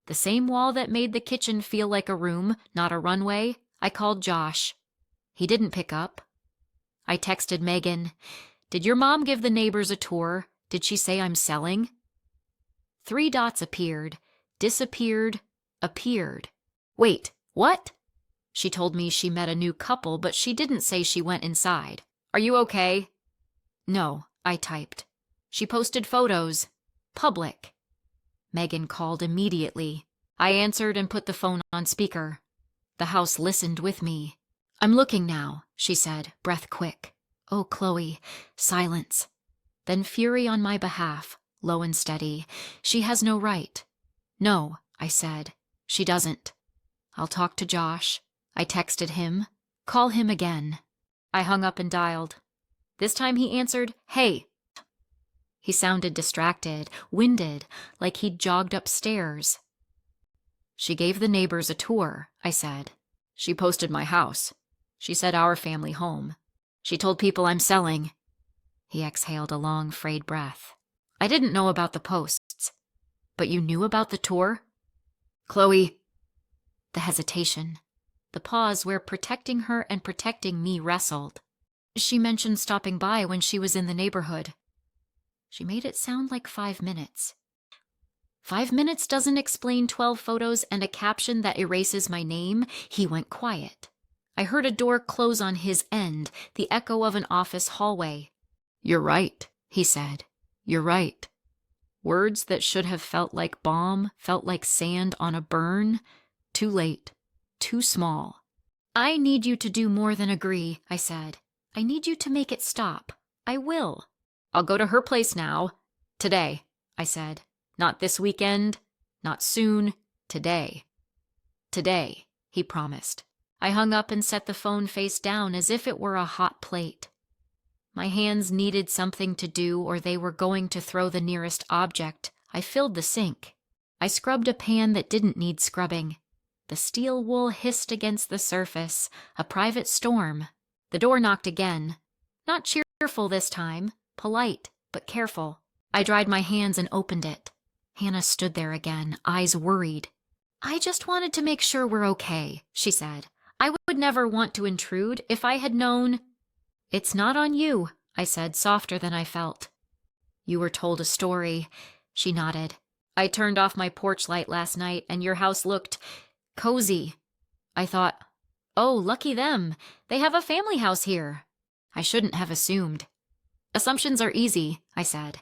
The same wall that made the kitchen feel like a room, not a runway. I called Josh. He didn't pick up. I texted Megan. Did your mom give the neighbors a tour? Did she say I'm selling? 3 dots appeared, disappeared, appeared. Wait, what? She told me she met a new couple, but she didn't say she went inside. Are you okay? No, I typed. She posted photos. Public. Megan called immediately. I answered and put the phone on speaker. The house listened with me. I'm looking now, she said, breath quick. Oh, Chloe, silence. Then fury on my behalf, low and steady. She has no right. No, I said. She doesn't. I'll talk to Josh. I texted him. Call him again. I hung up and dialed. This time he answered, hey. He sounded distracted, winded, like he'd jogged upstairs. She gave the neighbors a tour, I said. She posted my house. She said our family home. She told people I'm selling. He exhaled a long, frayed breath. I didn't know about the posts. But you knew about the tour? Chloe. The hesitation. The pause where protecting her and protecting me wrestled. She mentioned stopping by when she was in the neighborhood. She made it sound like 5 minutes. 5 minutes doesn't explain 12 photos and a caption that erases my name. He went quiet. I heard a door close on his end, the echo of an office hallway. You're right, he said. You're right. Words that should have felt like balm felt like sand on a burn. Too late. Too small. I need you to do more than agree, I said. I need you to make it stop. I will. I'll go to her place now. Today, I said. Not this weekend. Not soon. Today. Today, he promised. I hung up and set the phone face down as if it were a hot plate. My hands needed something to do or they were going to throw the nearest object. I filled the sink. I scrubbed a pan that didn't need scrubbing. The steel wool hissed against the surface, a private storm. The door knocked again. Not cheerful this time, polite, but careful. I dried my hands and opened it. Hannah stood there again, eyes worried. I just wanted to make sure we're okay, she said. I would never want to intrude if I had known. It's not on you, I said, softer than I felt. You were told a story, she nodded. I turned off my porch light last night and your house looked cozy. I thought, oh, lucky them. They have a family house here. I shouldn't have assumed. Assumptions are easy, I said.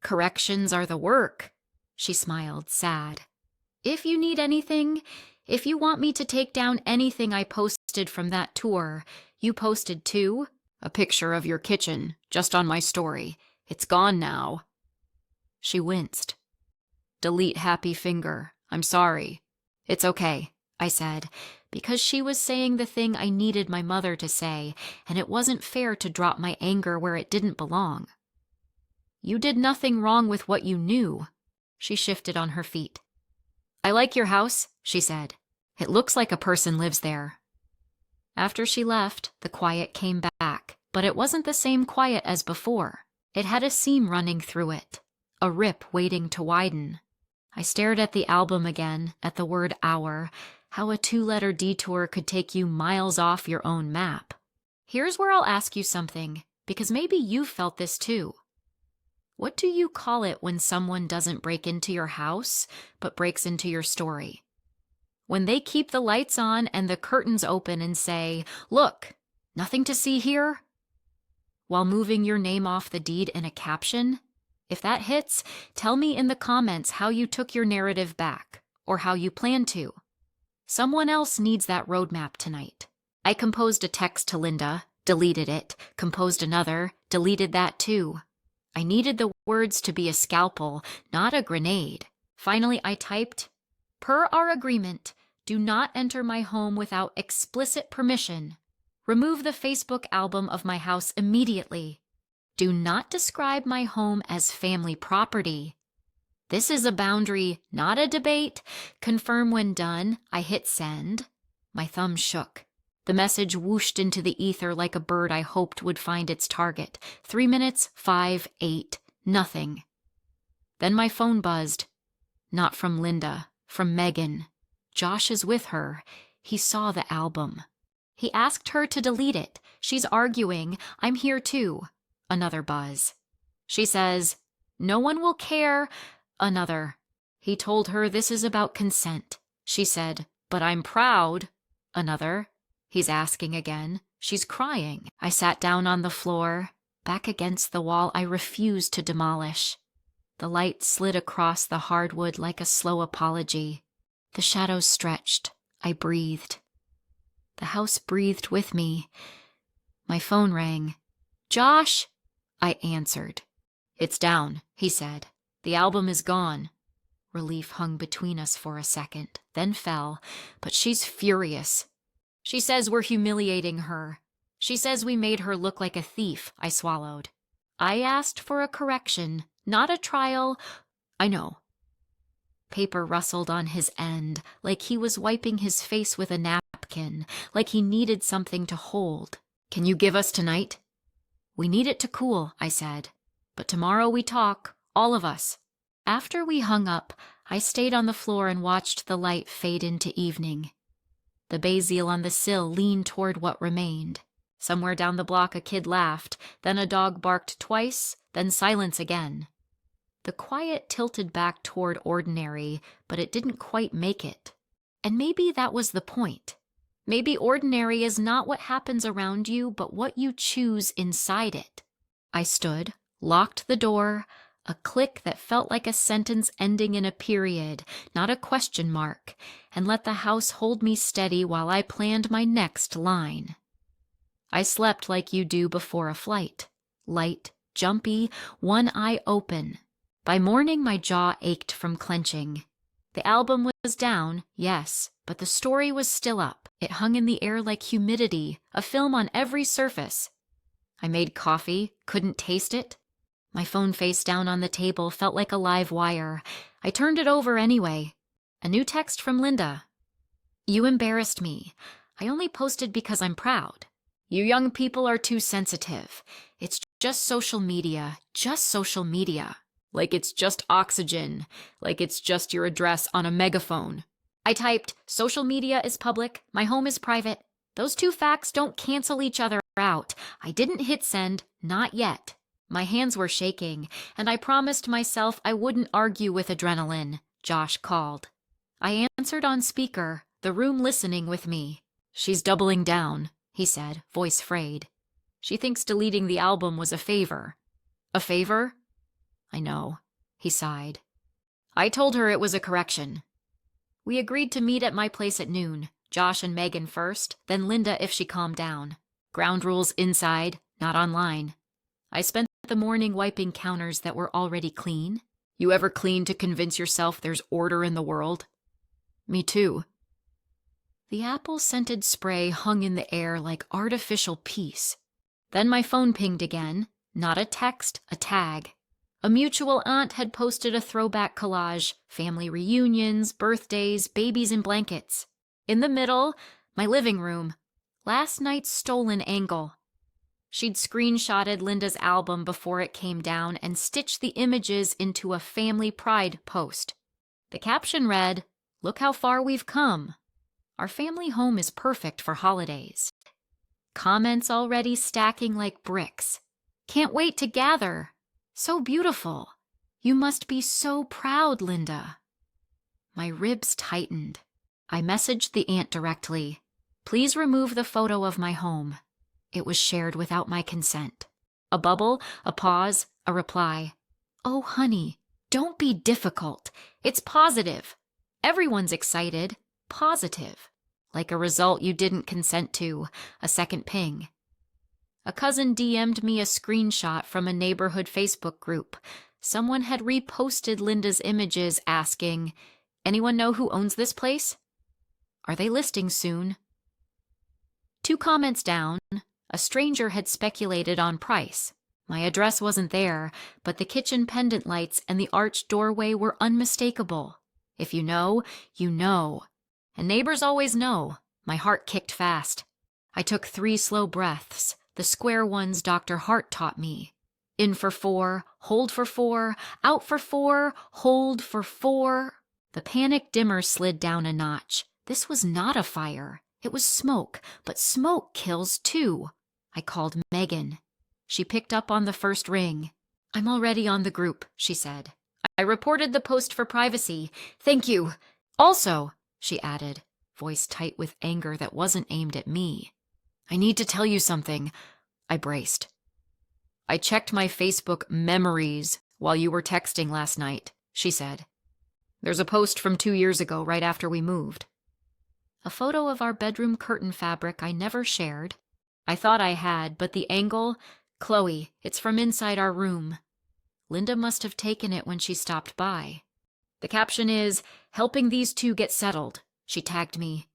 Corrections are the work. She smiled, sad. If you need anything, if you want me to take down anything I posted from that tour, you posted too? A picture of your kitchen, just on my story. It's gone now. She winced. Delete happy finger. I'm sorry. It's okay, I said, because she was saying the thing I needed my mother to say, and it wasn't fair to drop my anger where it didn't belong. You did nothing wrong with what you knew. She shifted on her feet. I like your house, she said. It looks like a person lives there. After she left, the quiet came back, but it wasn't the same quiet as before. It had a seam running through it, a rip waiting to widen. I stared at the album again, at the word hour, how a 2-letter detour could take you miles off your own map. Here's where I'll ask you something, because maybe you've felt this too. What do you call it when someone doesn't break into your house, but breaks into your story? When they keep the lights on and the curtains open and say, look, nothing to see here? While moving your name off the deed in a caption? If that hits, tell me in the comments how you took your narrative back, or how you plan to. Someone else needs that roadmap tonight. I composed a text to Linda, deleted it, composed another, deleted that too. I needed the words to be a scalpel, not a grenade. Finally, I typed, per our agreement, do not enter my home without explicit permission. Remove the Facebook album of my house immediately. Do not describe my home as family property. This is a boundary, not a debate. Confirm when done. I hit send. My thumb shook. The message whooshed into the ether like a bird I hoped would find its target. 3 minutes, 5, 8, nothing. Then my phone buzzed. Not from Linda, from Megan. Josh is with her. He saw the album. He asked her to delete it. She's arguing. I'm here too. Another buzz. She says, no one will care. Another. He told her this is about consent. She said, but I'm proud. Another. He's asking again. She's crying. I sat down on the floor, back against the wall I refused to demolish. The light slid across the hardwood like a slow apology. The shadows stretched. I breathed. The house breathed with me. My phone rang. "Josh!" I answered. "It's down," he said. "The album is gone." Relief hung between us for a second, then fell, but she's furious. She says we're humiliating her. She says we made her look like a thief, I swallowed. I asked for a correction, not a trial. I know. Paper rustled on his end, like he was wiping his face with a napkin, like he needed something to hold. "Can you give us tonight?" "We need it to cool," I said. "But tomorrow we talk, all of us." After we hung up, I stayed on the floor and watched the light fade into evening. The basil on the sill leaned toward what remained. Somewhere down the block a kid laughed, then a dog barked twice, then silence again. The quiet tilted back toward ordinary, but it didn't quite make it. And maybe that was the point. Maybe ordinary is not what happens around you, but what you choose inside it. I stood, locked the door, a click that felt like a sentence ending in a period, not a question mark, and let the house hold me steady while I planned my next line. I slept like you do before a flight, light, jumpy, one eye open. By morning my jaw ached from clenching. The album was down, yes, but the story was still up. It hung in the air like humidity, a film on every surface. I made coffee, couldn't taste it. My phone face down on the table felt like a live wire. I turned it over anyway. A new text from Linda. "You embarrassed me. I only posted because I'm proud. You young people are too sensitive. It's just social media, just social media. Like it's just oxygen, like it's just your address on a megaphone." I typed, "Social media is public, my home is private. Those two facts don't cancel each other out." I didn't hit send, not yet. My hands were shaking, and I promised myself I wouldn't argue with adrenaline. Josh called. I answered on speaker, the room listening with me. "She's doubling down," he said, voice frayed. "She thinks deleting the album was a favor." "A favor?" "I know," he sighed. "I told her it was a correction." We agreed to meet at my place at noon. Josh and Megan first, then Linda if she calmed down. Ground rules inside, not online. I spent the morning wiping counters that were already clean. You ever clean to convince yourself there's order in the world? Me too. The apple-scented spray hung in the air like artificial peace. Then my phone pinged again. Not a text, a tag. A mutual aunt had posted a throwback collage, family reunions, birthdays, babies in blankets. In the middle, my living room. Last night's stolen angle. She'd screenshotted Linda's album before it came down and stitched the images into a family pride post. The caption read, "Look how far we've come. Our family home is perfect for holidays." Comments already stacking like bricks. "Can't wait to gather. So beautiful. You must be so proud, Linda." My ribs tightened. I messaged the aunt directly. "Please remove the photo of my home." It was shared without my consent. A bubble, a pause, a reply. "Oh, honey, don't be difficult. It's positive. Everyone's excited. Positive. Like a result you didn't consent to." A second ping. A cousin DM'd me a screenshot from a neighborhood Facebook group. Someone had reposted Linda's images asking, "Anyone know who owns this place? Are they listing soon?" 2 comments down, a stranger had speculated on price. My address wasn't there, but the kitchen pendant lights and the arched doorway were unmistakable. If you know, you know. And neighbors always know. My heart kicked fast. I took 3 slow breaths, the square ones Dr. Hart taught me. In for 4, hold for 4, out for 4, hold for 4. The panic dimmer slid down a notch. This was not a fire. It was smoke, but smoke kills too. I called Megan. She picked up on the first ring. "I'm already on the group," she said. "I reported the post for privacy. Thank you. Also," she added, voice tight with anger that wasn't aimed at me, I need to tell you something. I braced. I checked my Facebook memories while you were texting last night, she said. There's a post from 2 years ago, right after we moved. A photo of our bedroom curtain fabric I never shared. I thought I had, but the angle... Chloe, it's from inside our room. Linda must have taken it when she stopped by. The caption is, "Helping these two get settled." She tagged me.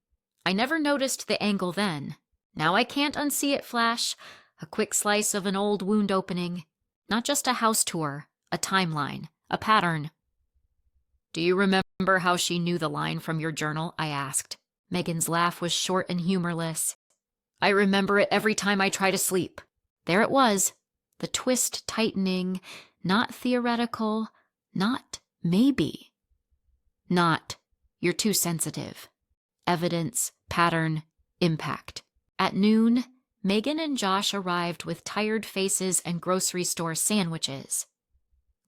I never noticed the angle then. Now I can't unsee it flash. A quick slice of an old wound opening. Not just a house tour, a timeline, a pattern. Do you remember how she knew the line from your journal? I asked. Megan's laugh was short and humorless. I remember it every time I try to sleep. There it was, the twist tightening, not theoretical, not maybe. Not, you're too sensitive. Evidence, pattern, impact. At noon, Megan and Josh arrived with tired faces and grocery store sandwiches.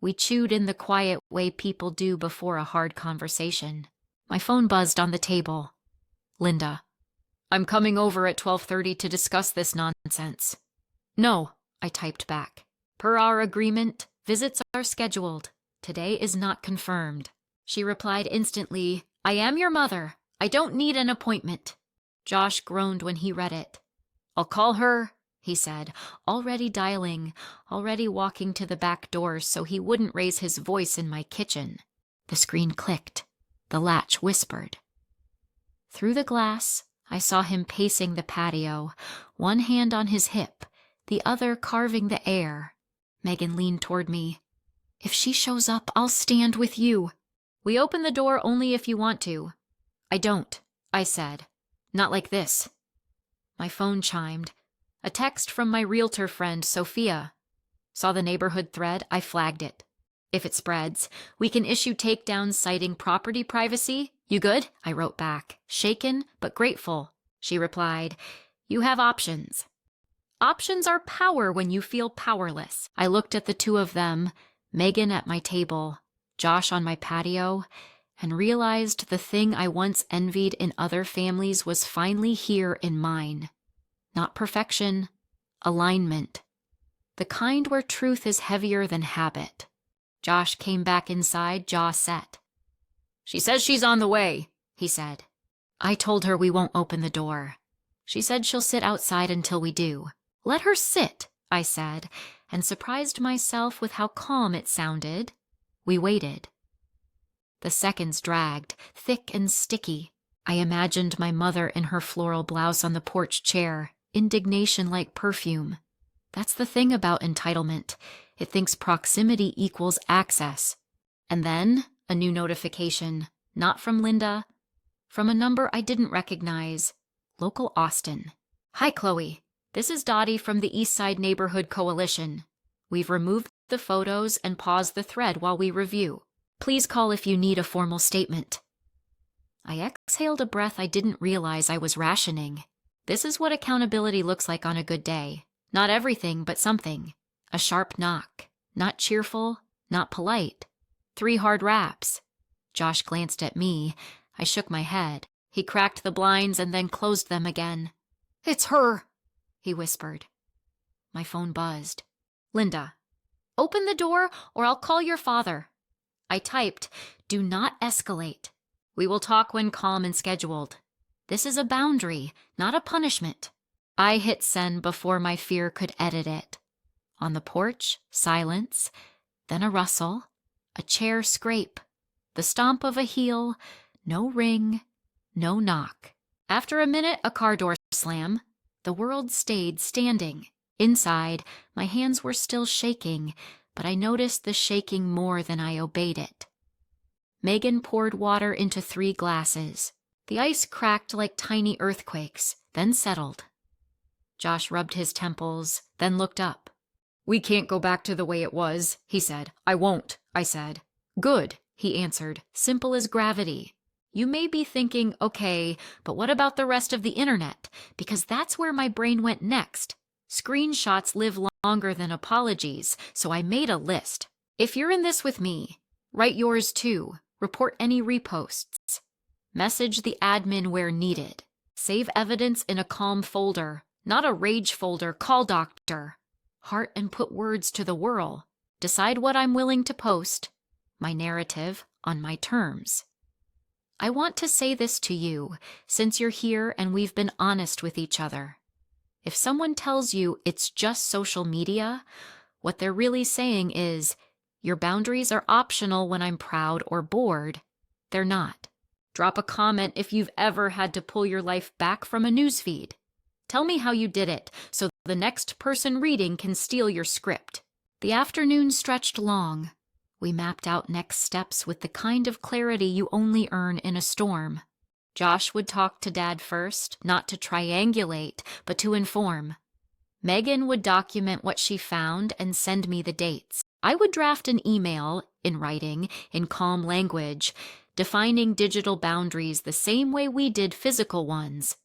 We chewed in the quiet way people do before a hard conversation. My phone buzzed on the table. Linda. I'm coming over at 12:30 to discuss this nonsense. No, I typed back. Per our agreement, visits are scheduled. Today is not confirmed. She replied instantly, I am your mother. I don't need an appointment. Josh groaned when he read it. I'll call her, he said, already dialing, already walking to the back door so he wouldn't raise his voice in my kitchen. The screen clicked. The latch whispered. Through the glass, I saw him pacing the patio, one hand on his hip, the other carving the air. Megan leaned toward me. If she shows up, I'll stand with you. We open the door only if you want to. I don't, I said. Not like this. My phone chimed. A text from my realtor friend, Sophia. Saw the neighborhood thread, I flagged it. If it spreads, we can issue takedowns citing property privacy. You good? I wrote back, shaken but grateful. She replied, you have options. Options are power when you feel powerless. I looked at the two of them, Megan at my table, Josh on my patio, and realized the thing I once envied in other families was finally here in mine. Not perfection, alignment. The kind where truth is heavier than habit. Josh came back inside, jaw set. She says she's on the way, he said. I told her we won't open the door. She said she'll sit outside until we do. Let her sit, I said, and surprised myself with how calm it sounded. We waited. The seconds dragged, thick and sticky. I imagined my mother in her floral blouse on the porch chair, indignation like perfume. That's the thing about entitlement. It thinks proximity equals access. And then, a new notification, not from Linda, from a number I didn't recognize. Local Austin. Hi, Chloe. This is Dottie from the East Side Neighborhood Coalition. We've removed the photos and paused the thread while we review. Please call if you need a formal statement. I exhaled a breath I didn't realize I was rationing. This is what accountability looks like on a good day. Not everything, but something. A sharp knock. Not cheerful, not polite. 3 hard raps. Josh glanced at me. I shook my head. He cracked the blinds and then closed them again. It's her, he whispered. My phone buzzed. Linda, open the door or I'll call your father. I typed, do not escalate. We will talk when calm and scheduled. This is a boundary, not a punishment. I hit send before my fear could edit it. On the porch, silence, then a rustle, a chair scrape, the stomp of a heel, no ring, no knock. After a minute, a car door slam. The world stayed standing. Inside, my hands were still shaking, but I noticed the shaking more than I obeyed it. Megan poured water into 3 glasses. The ice cracked like tiny earthquakes, then settled. Josh rubbed his temples, then looked up. We can't go back to the way it was, he said. I won't, I said. Good, he answered, simple as gravity. You may be thinking, okay, but what about the rest of the internet? Because that's where my brain went next. Screenshots live longer than apologies, so I made a list. If you're in this with me, write yours too. Report any reposts. Message the admin where needed. Save evidence in a calm folder, Not a rage folder, call doctor. Heart and put words to the whirl. Decide what I'm willing to post. My narrative on my terms. I want to say this to you, since you're here and we've been honest with each other. If someone tells you it's just social media, what they're really saying is, your boundaries are optional when I'm proud or bored. They're not. Drop a comment if you've ever had to pull your life back from a newsfeed. Tell me how you did it, so the next person reading can steal your script. The afternoon stretched long. We mapped out next steps with the kind of clarity you only earn in a storm. Josh would talk to Dad first, not to triangulate, but to inform. Megan would document what she found and send me the dates. I would draft an email, in writing, in calm language, defining digital boundaries the same way we did physical ones.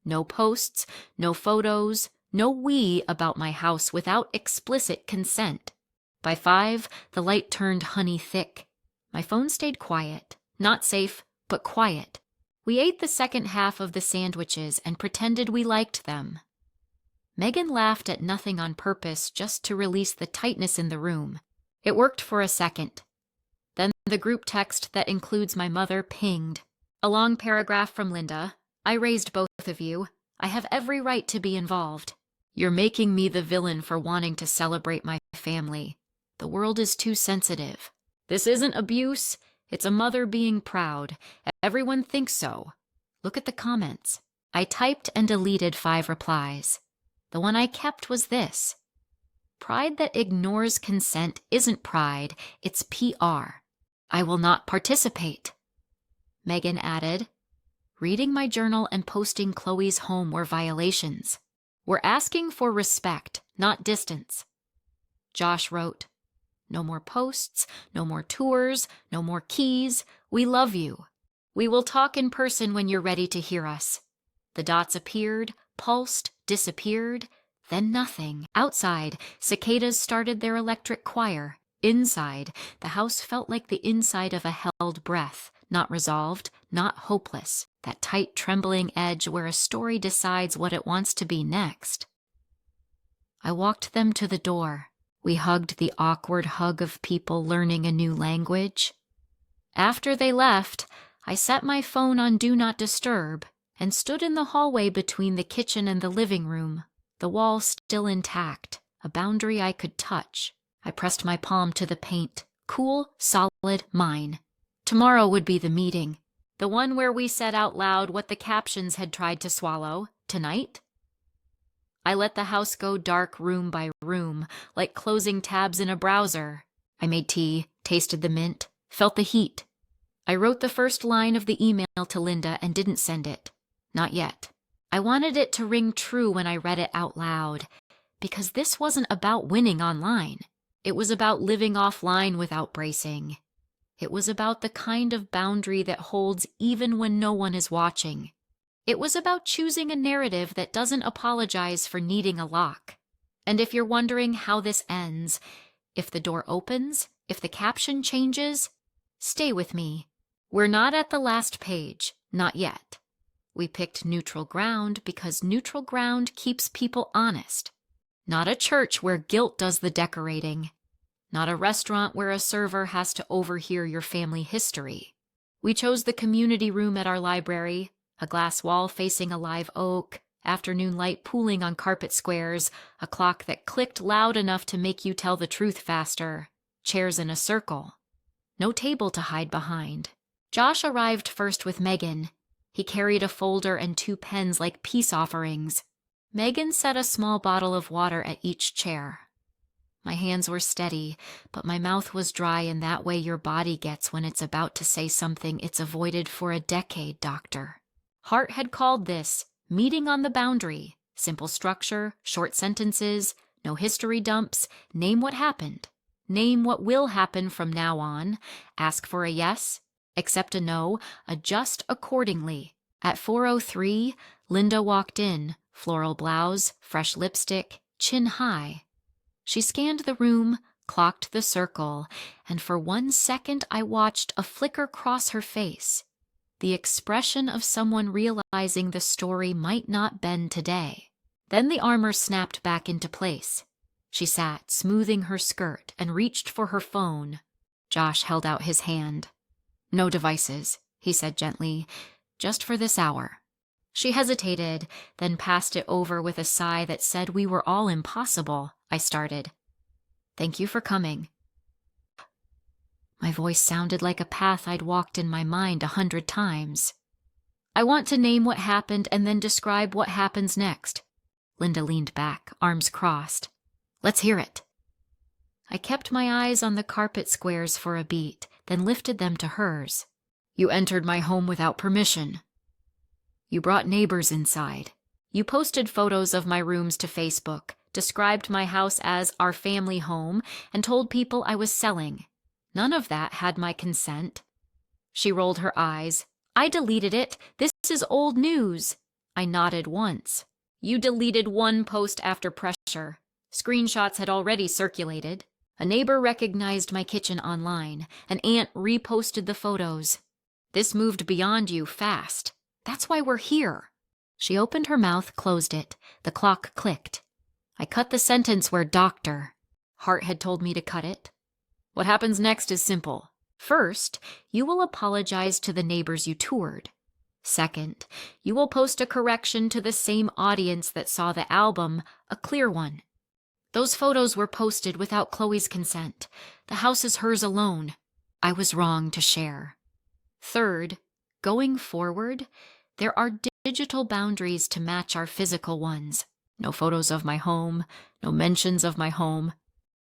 No posts, no photos, no we about my house without explicit consent. By 5, the light turned honey thick. My phone stayed quiet. Not safe, but quiet. We ate the second half of the sandwiches and pretended we liked them. Megan laughed at nothing on purpose just to release the tightness in the room. It worked for a second. Then the group text that includes my mother pinged. A long paragraph from Linda. I raised both of you. I have every right to be involved. You're making me the villain for wanting to celebrate my family. The world is too sensitive. This isn't abuse. It's a mother being proud. Everyone thinks so. Look at the comments. I typed and deleted 5 replies. The one I kept was this. Pride that ignores consent isn't pride, it's PR. I will not participate. Megan added, reading my journal and posting Chloe's home were violations. We're asking for respect, not distance. Josh wrote, no more posts, no more tours, no more keys. We love you. We will talk in person when you're ready to hear us. The dots appeared, pulsed, disappeared, then nothing. Outside, cicadas started their electric choir. Inside, the house felt like the inside of a held breath, not resolved, not hopeless, that tight, trembling edge where a story decides what it wants to be next. I walked them to the door. We hugged the awkward hug of people learning a new language. After they left, I set my phone on Do Not Disturb and stood in the hallway between the kitchen and the living room, the wall still intact, a boundary I could touch. I pressed my palm to the paint. Cool, solid, mine. Tomorrow would be the meeting, the one where we said out loud what the captions had tried to swallow. Tonight? I let the house go dark room by room, like closing tabs in a browser. I made tea, tasted the mint, felt the heat. I wrote the first line of the email to Linda and didn't send it. Not yet. I wanted it to ring true when I read it out loud, because this wasn't about winning online. It was about living offline without bracing. It was about the kind of boundary that holds even when no one is watching. It was about choosing a narrative that doesn't apologize for needing a lock. And if you're wondering how this ends, if the door opens, if the caption changes, stay with me. We're not at the last page, not yet. We picked neutral ground because neutral ground keeps people honest. Not a church where guilt does the decorating. Not a restaurant where a server has to overhear your family history. We chose the community room at our library, a glass wall facing a live oak, afternoon light pooling on carpet squares, a clock that clicked loud enough to make you tell the truth faster, chairs in a circle. No table to hide behind. Josh arrived first with Megan. He carried a folder and 2 pens like peace offerings. Megan set a small bottle of water at each chair. My hands were steady, but my mouth was dry in that way your body gets when it's about to say something it's avoided for a decade, doctor. Hart had called this meeting on the boundary. Simple structure, short sentences, no history dumps, name what happened. Name what will happen from now on. Ask for a yes, accept a no, adjust accordingly. At 4:03, Linda walked in, floral blouse, fresh lipstick, chin high. She scanned the room, clocked the circle, and for 1 second I watched a flicker cross her face. The expression of someone realizing the story might not bend today. Then the armor snapped back into place. She sat, smoothing her skirt, and reached for her phone. Josh held out his hand. "No devices," he said gently. "Just for this hour." She hesitated, then passed it over with a sigh that said we were all impossible. I started. "Thank you for coming." My voice sounded like a path I'd walked in my mind 100 times. "I want to name what happened and then describe what happens next." Linda leaned back, arms crossed. "Let's hear it." I kept my eyes on the carpet squares for a beat, then lifted them to hers. "You entered my home without permission. You brought neighbors inside. You posted photos of my rooms to Facebook, described my house as our family home, and told people I was selling. None of that had my consent." She rolled her eyes. "I deleted it. This is old news." I nodded once. "You deleted one post after pressure. Screenshots had already circulated. A neighbor recognized my kitchen online. An aunt reposted the photos. This moved beyond you fast. That's why we're here." She opened her mouth, closed it. The clock clicked. I cut the sentence where Dr. Hart had told me to cut it. "What happens next is simple. First, you will apologize to the neighbors you toured. Second, you will post a correction to the same audience that saw the album, a clear one. Those photos were posted without Chloe's consent. The house is hers alone. I was wrong to share. Third, going forward, there are digital boundaries to match our physical ones. No photos of my home, no mentions of my home.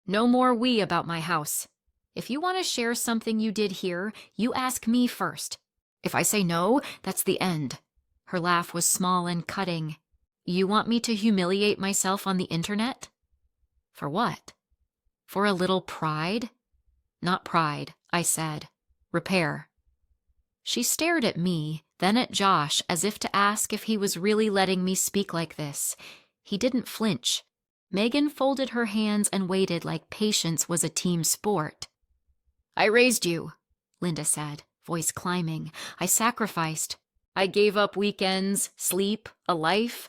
No more we about my house. If you want to share something you did here, you ask me first. If I say no, that's the end." Her laugh was small and cutting. "You want me to humiliate myself on the internet?" "For what? For a little pride?" "Not pride," I said. "Repair." She stared at me, then at Josh, as if to ask if he was really letting me speak like this. He didn't flinch. Megan folded her hands and waited like patience was a team sport. "I raised you," Linda said, voice climbing. "I sacrificed. I gave up weekends, sleep, a life.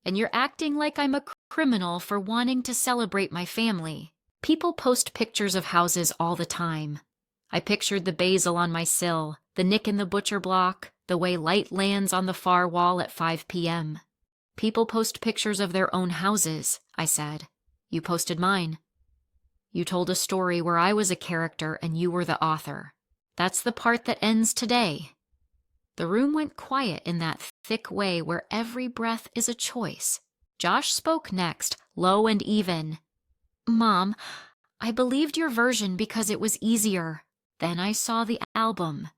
And you're acting like I'm a criminal for wanting to celebrate my family. People post pictures of houses all the time. I pictured the basil on my sill, the nick in the butcher block, the way light lands on the far wall at 5 p.m. People post pictures of their own houses," I said. "You posted mine. You told a story where I was a character and you were the author. That's the part that ends today." The room went quiet in that thick way where every breath is a choice. Josh spoke next, low and even. "Mom, I believed your version because it was easier. Then I saw the album.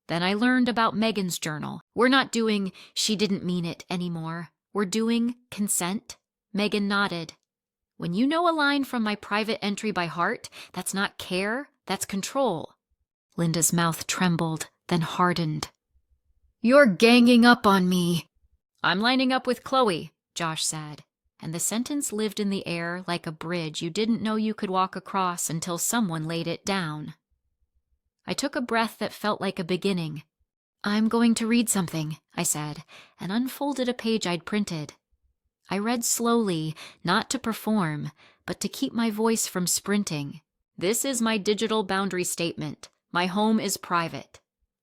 Then I learned about Megan's journal. We're not doing 'she didn't mean it' anymore. We're doing consent." Megan nodded. "When you know a line from my private entry by heart, that's not care, that's control." Linda's mouth trembled, then hardened. "You're ganging up on me." "I'm lining up with Chloe," Josh said, and the sentence lived in the air like a bridge you didn't know you could walk across until someone laid it down. I took a breath that felt like a beginning. "I'm going to read something," I said, and unfolded a page I'd printed. I read slowly, not to perform, but to keep my voice from sprinting. "This is my digital boundary statement. My home is private.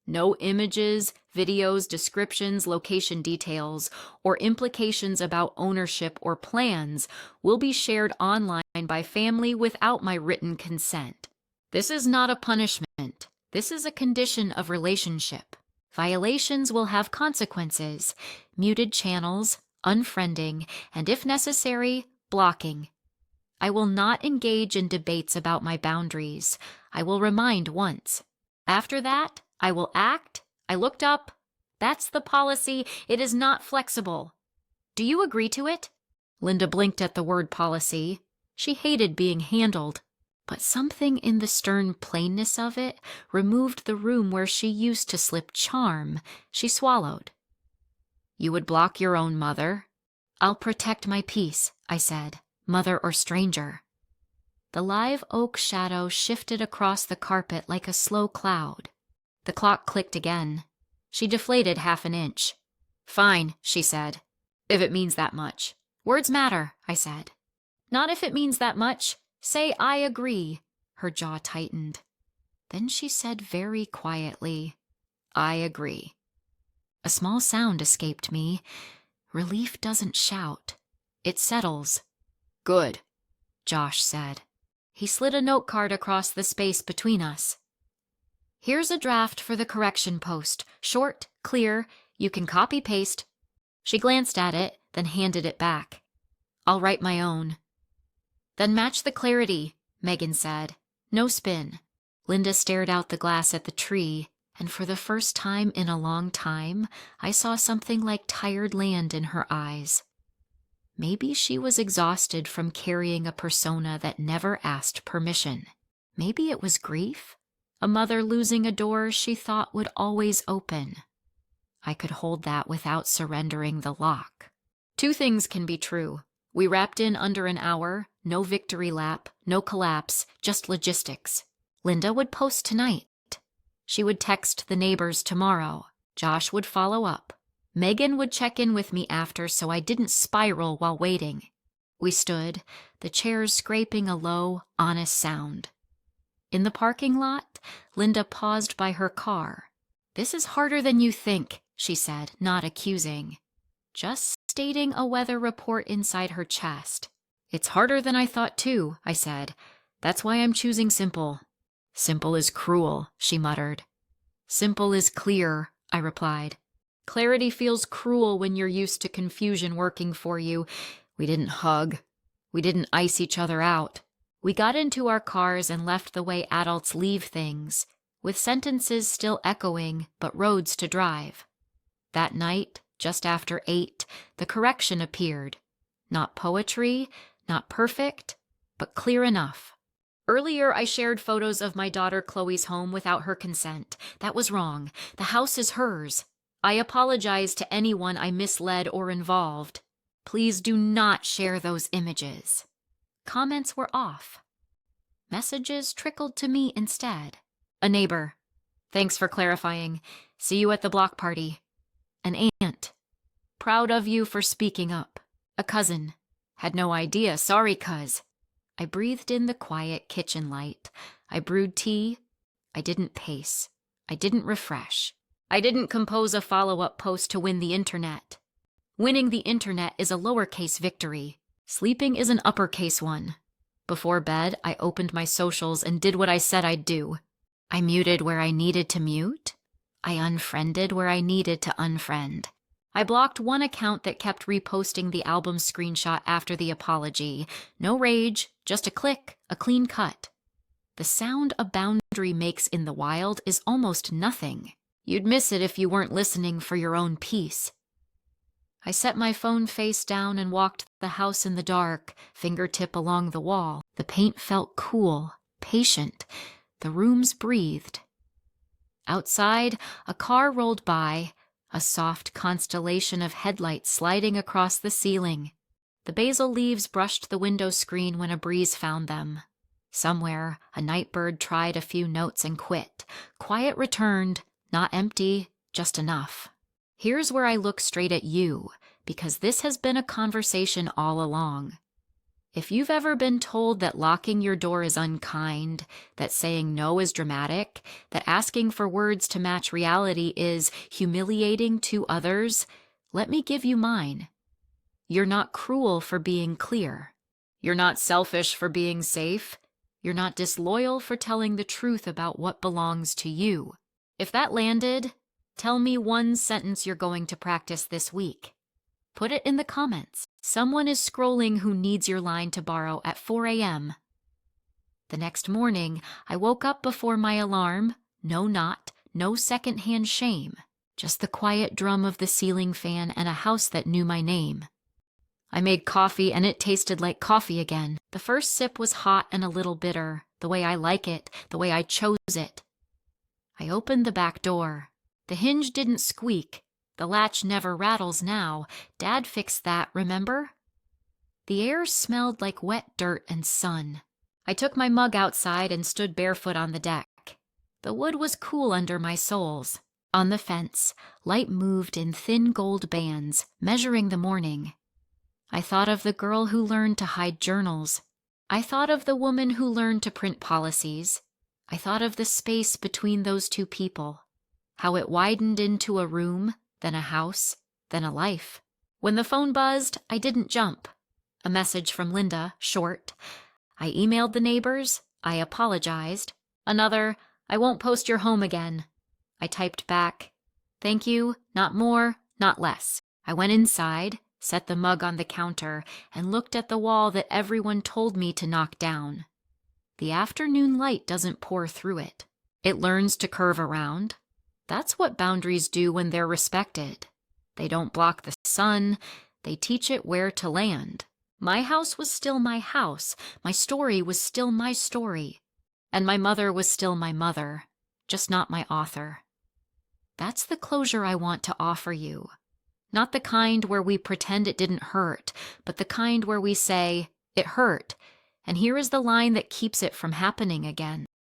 No images, videos, descriptions, location details, or implications about ownership or plans will be shared online by family without my written consent. This is not a punishment. This is a condition of relationship. Violations will have consequences, muted channels, unfriending, and if necessary, blocking. I will not engage in debates about my boundaries. I will remind once. After that, I will act. I looked up. That's the policy. It is not flexible. Do you agree to it?" Linda blinked at the word policy. She hated being handled, but something in the stern plainness of it removed the room where she used to slip charm. She swallowed. "You would block your own mother?" "I'll protect my peace," I said, "mother or stranger." The live oak shadow shifted across the carpet like a slow cloud. The clock clicked again. She deflated 1/2 inch. "Fine," she said, "if it means that much. Words matter, I said. Not if it means that much. Say, I agree. Her jaw tightened. Then she said very quietly, I agree. A small sound escaped me. Relief doesn't shout. It settles. Good, Josh said. He slid a note card across the space between us. Here's a draft for the correction post. Short, clear, you can copy-paste. She glanced at it, then handed it back. I'll write my own. Then match the clarity, Megan said. No spin. Linda stared out the glass at the tree, and for the first time in a long time, I saw something like tired land in her eyes. Maybe she was exhausted from carrying a persona that never asked permission. Maybe it was grief, a mother losing a door she thought would always open. I could hold that without surrendering the lock. Two things can be true. We wrapped in under an hour, no victory lap, no collapse, just logistics. Linda would post tonight. She would text the neighbors tomorrow. Josh would follow up. Megan would check in with me after so I didn't spiral while waiting. We stood, the chairs scraping a low, honest sound. In the parking lot, Linda paused by her car. This is harder than you think, she said, not accusing. Just stating a weather report inside her chest. It's harder than I thought too, I said. That's why I'm choosing simple. Simple is cruel, she muttered. Simple is clear, I replied. Clarity feels cruel when you're used to confusion working for you. We didn't hug. We didn't ice each other out. We got into our cars and left the way adults leave things, with sentences still echoing, but roads to drive. That night, just after 8, the correction appeared. Not poetry, not perfect, but clear enough. Earlier, I shared photos of my daughter Chloe's home without her consent. That was wrong. The house is hers. I apologize to anyone I misled or involved. Please do not share those images. Comments were off. Messages trickled to me instead. A neighbor. Thanks for clarifying. See you at the block party. An aunt. Proud of you for speaking up. A cousin. Had no idea. Sorry, cuz. I breathed in the quiet kitchen light. I brewed tea. I didn't pace. I didn't refresh. I didn't compose a follow-up post to win the internet. Winning the internet is a lowercase victory. Sleeping is an uppercase one. Before bed, I opened my socials and did what I said I'd do. I muted where I needed to mute. I unfriended where I needed to unfriend. I blocked one account that kept reposting the album screenshot after the apology. No rage, just a click, a clean cut. The sound a boundary makes in the wild is almost nothing. You'd miss it if you weren't listening for your own peace. I set my phone face down and walked the house in the dark, fingertip along the wall. The paint felt cool, patient. The rooms breathed. Outside, a car rolled by, a soft constellation of headlights sliding across the ceiling. The basil leaves brushed the window screen when a breeze found them. Somewhere, a nightbird tried a few notes and quit. Quiet returned, not empty, just enough. Here's where I look straight at you, because this has been a conversation all along. If you've ever been told that locking your door is unkind, that saying no is dramatic, that asking for words to match reality is humiliating to others, let me give you mine. You're not cruel for being clear. You're not selfish for being safe. You're not disloyal for telling the truth about what belongs to you. If that landed, tell me one sentence you're going to practice this week. Put it in the comments. Someone is scrolling who needs your line to borrow at 4 a.m. The next morning, I woke up before my alarm. No knot, no secondhand shame. Just the quiet drum of the ceiling fan and a house that knew my name. I made coffee and it tasted like coffee again. The first sip was hot and a little bitter, the way I like it, the way I chose it. I opened the back door. The hinge didn't squeak. The latch never rattles now. Dad fixed that, remember? The air smelled like wet dirt and sun. I took my mug outside and stood barefoot on the deck. The wood was cool under my soles. On the fence, light moved in thin gold bands, measuring the morning. I thought of the girl who learned to hide journals. I thought of the woman who learned to print policies. I thought of the space between those two people, how it widened into a room, then a house, then a life. When the phone buzzed, I didn't jump. A message from Linda, short. I emailed the neighbors. I apologized. Another, I won't post your home again. I typed back, thank you, not more, not less. I went inside, set the mug on the counter, and looked at the wall that everyone told me to knock down. The afternoon light doesn't pour through it. It learns to curve around. That's what boundaries do when they're respected. They don't block the sun. They teach it where to land. My house was still my house. My story was still my story. And my mother was still my mother, just not my author. That's the closure I want to offer you. Not the kind where we pretend it didn't hurt, but the kind where we say, it hurt, and here is the line that keeps it from happening again.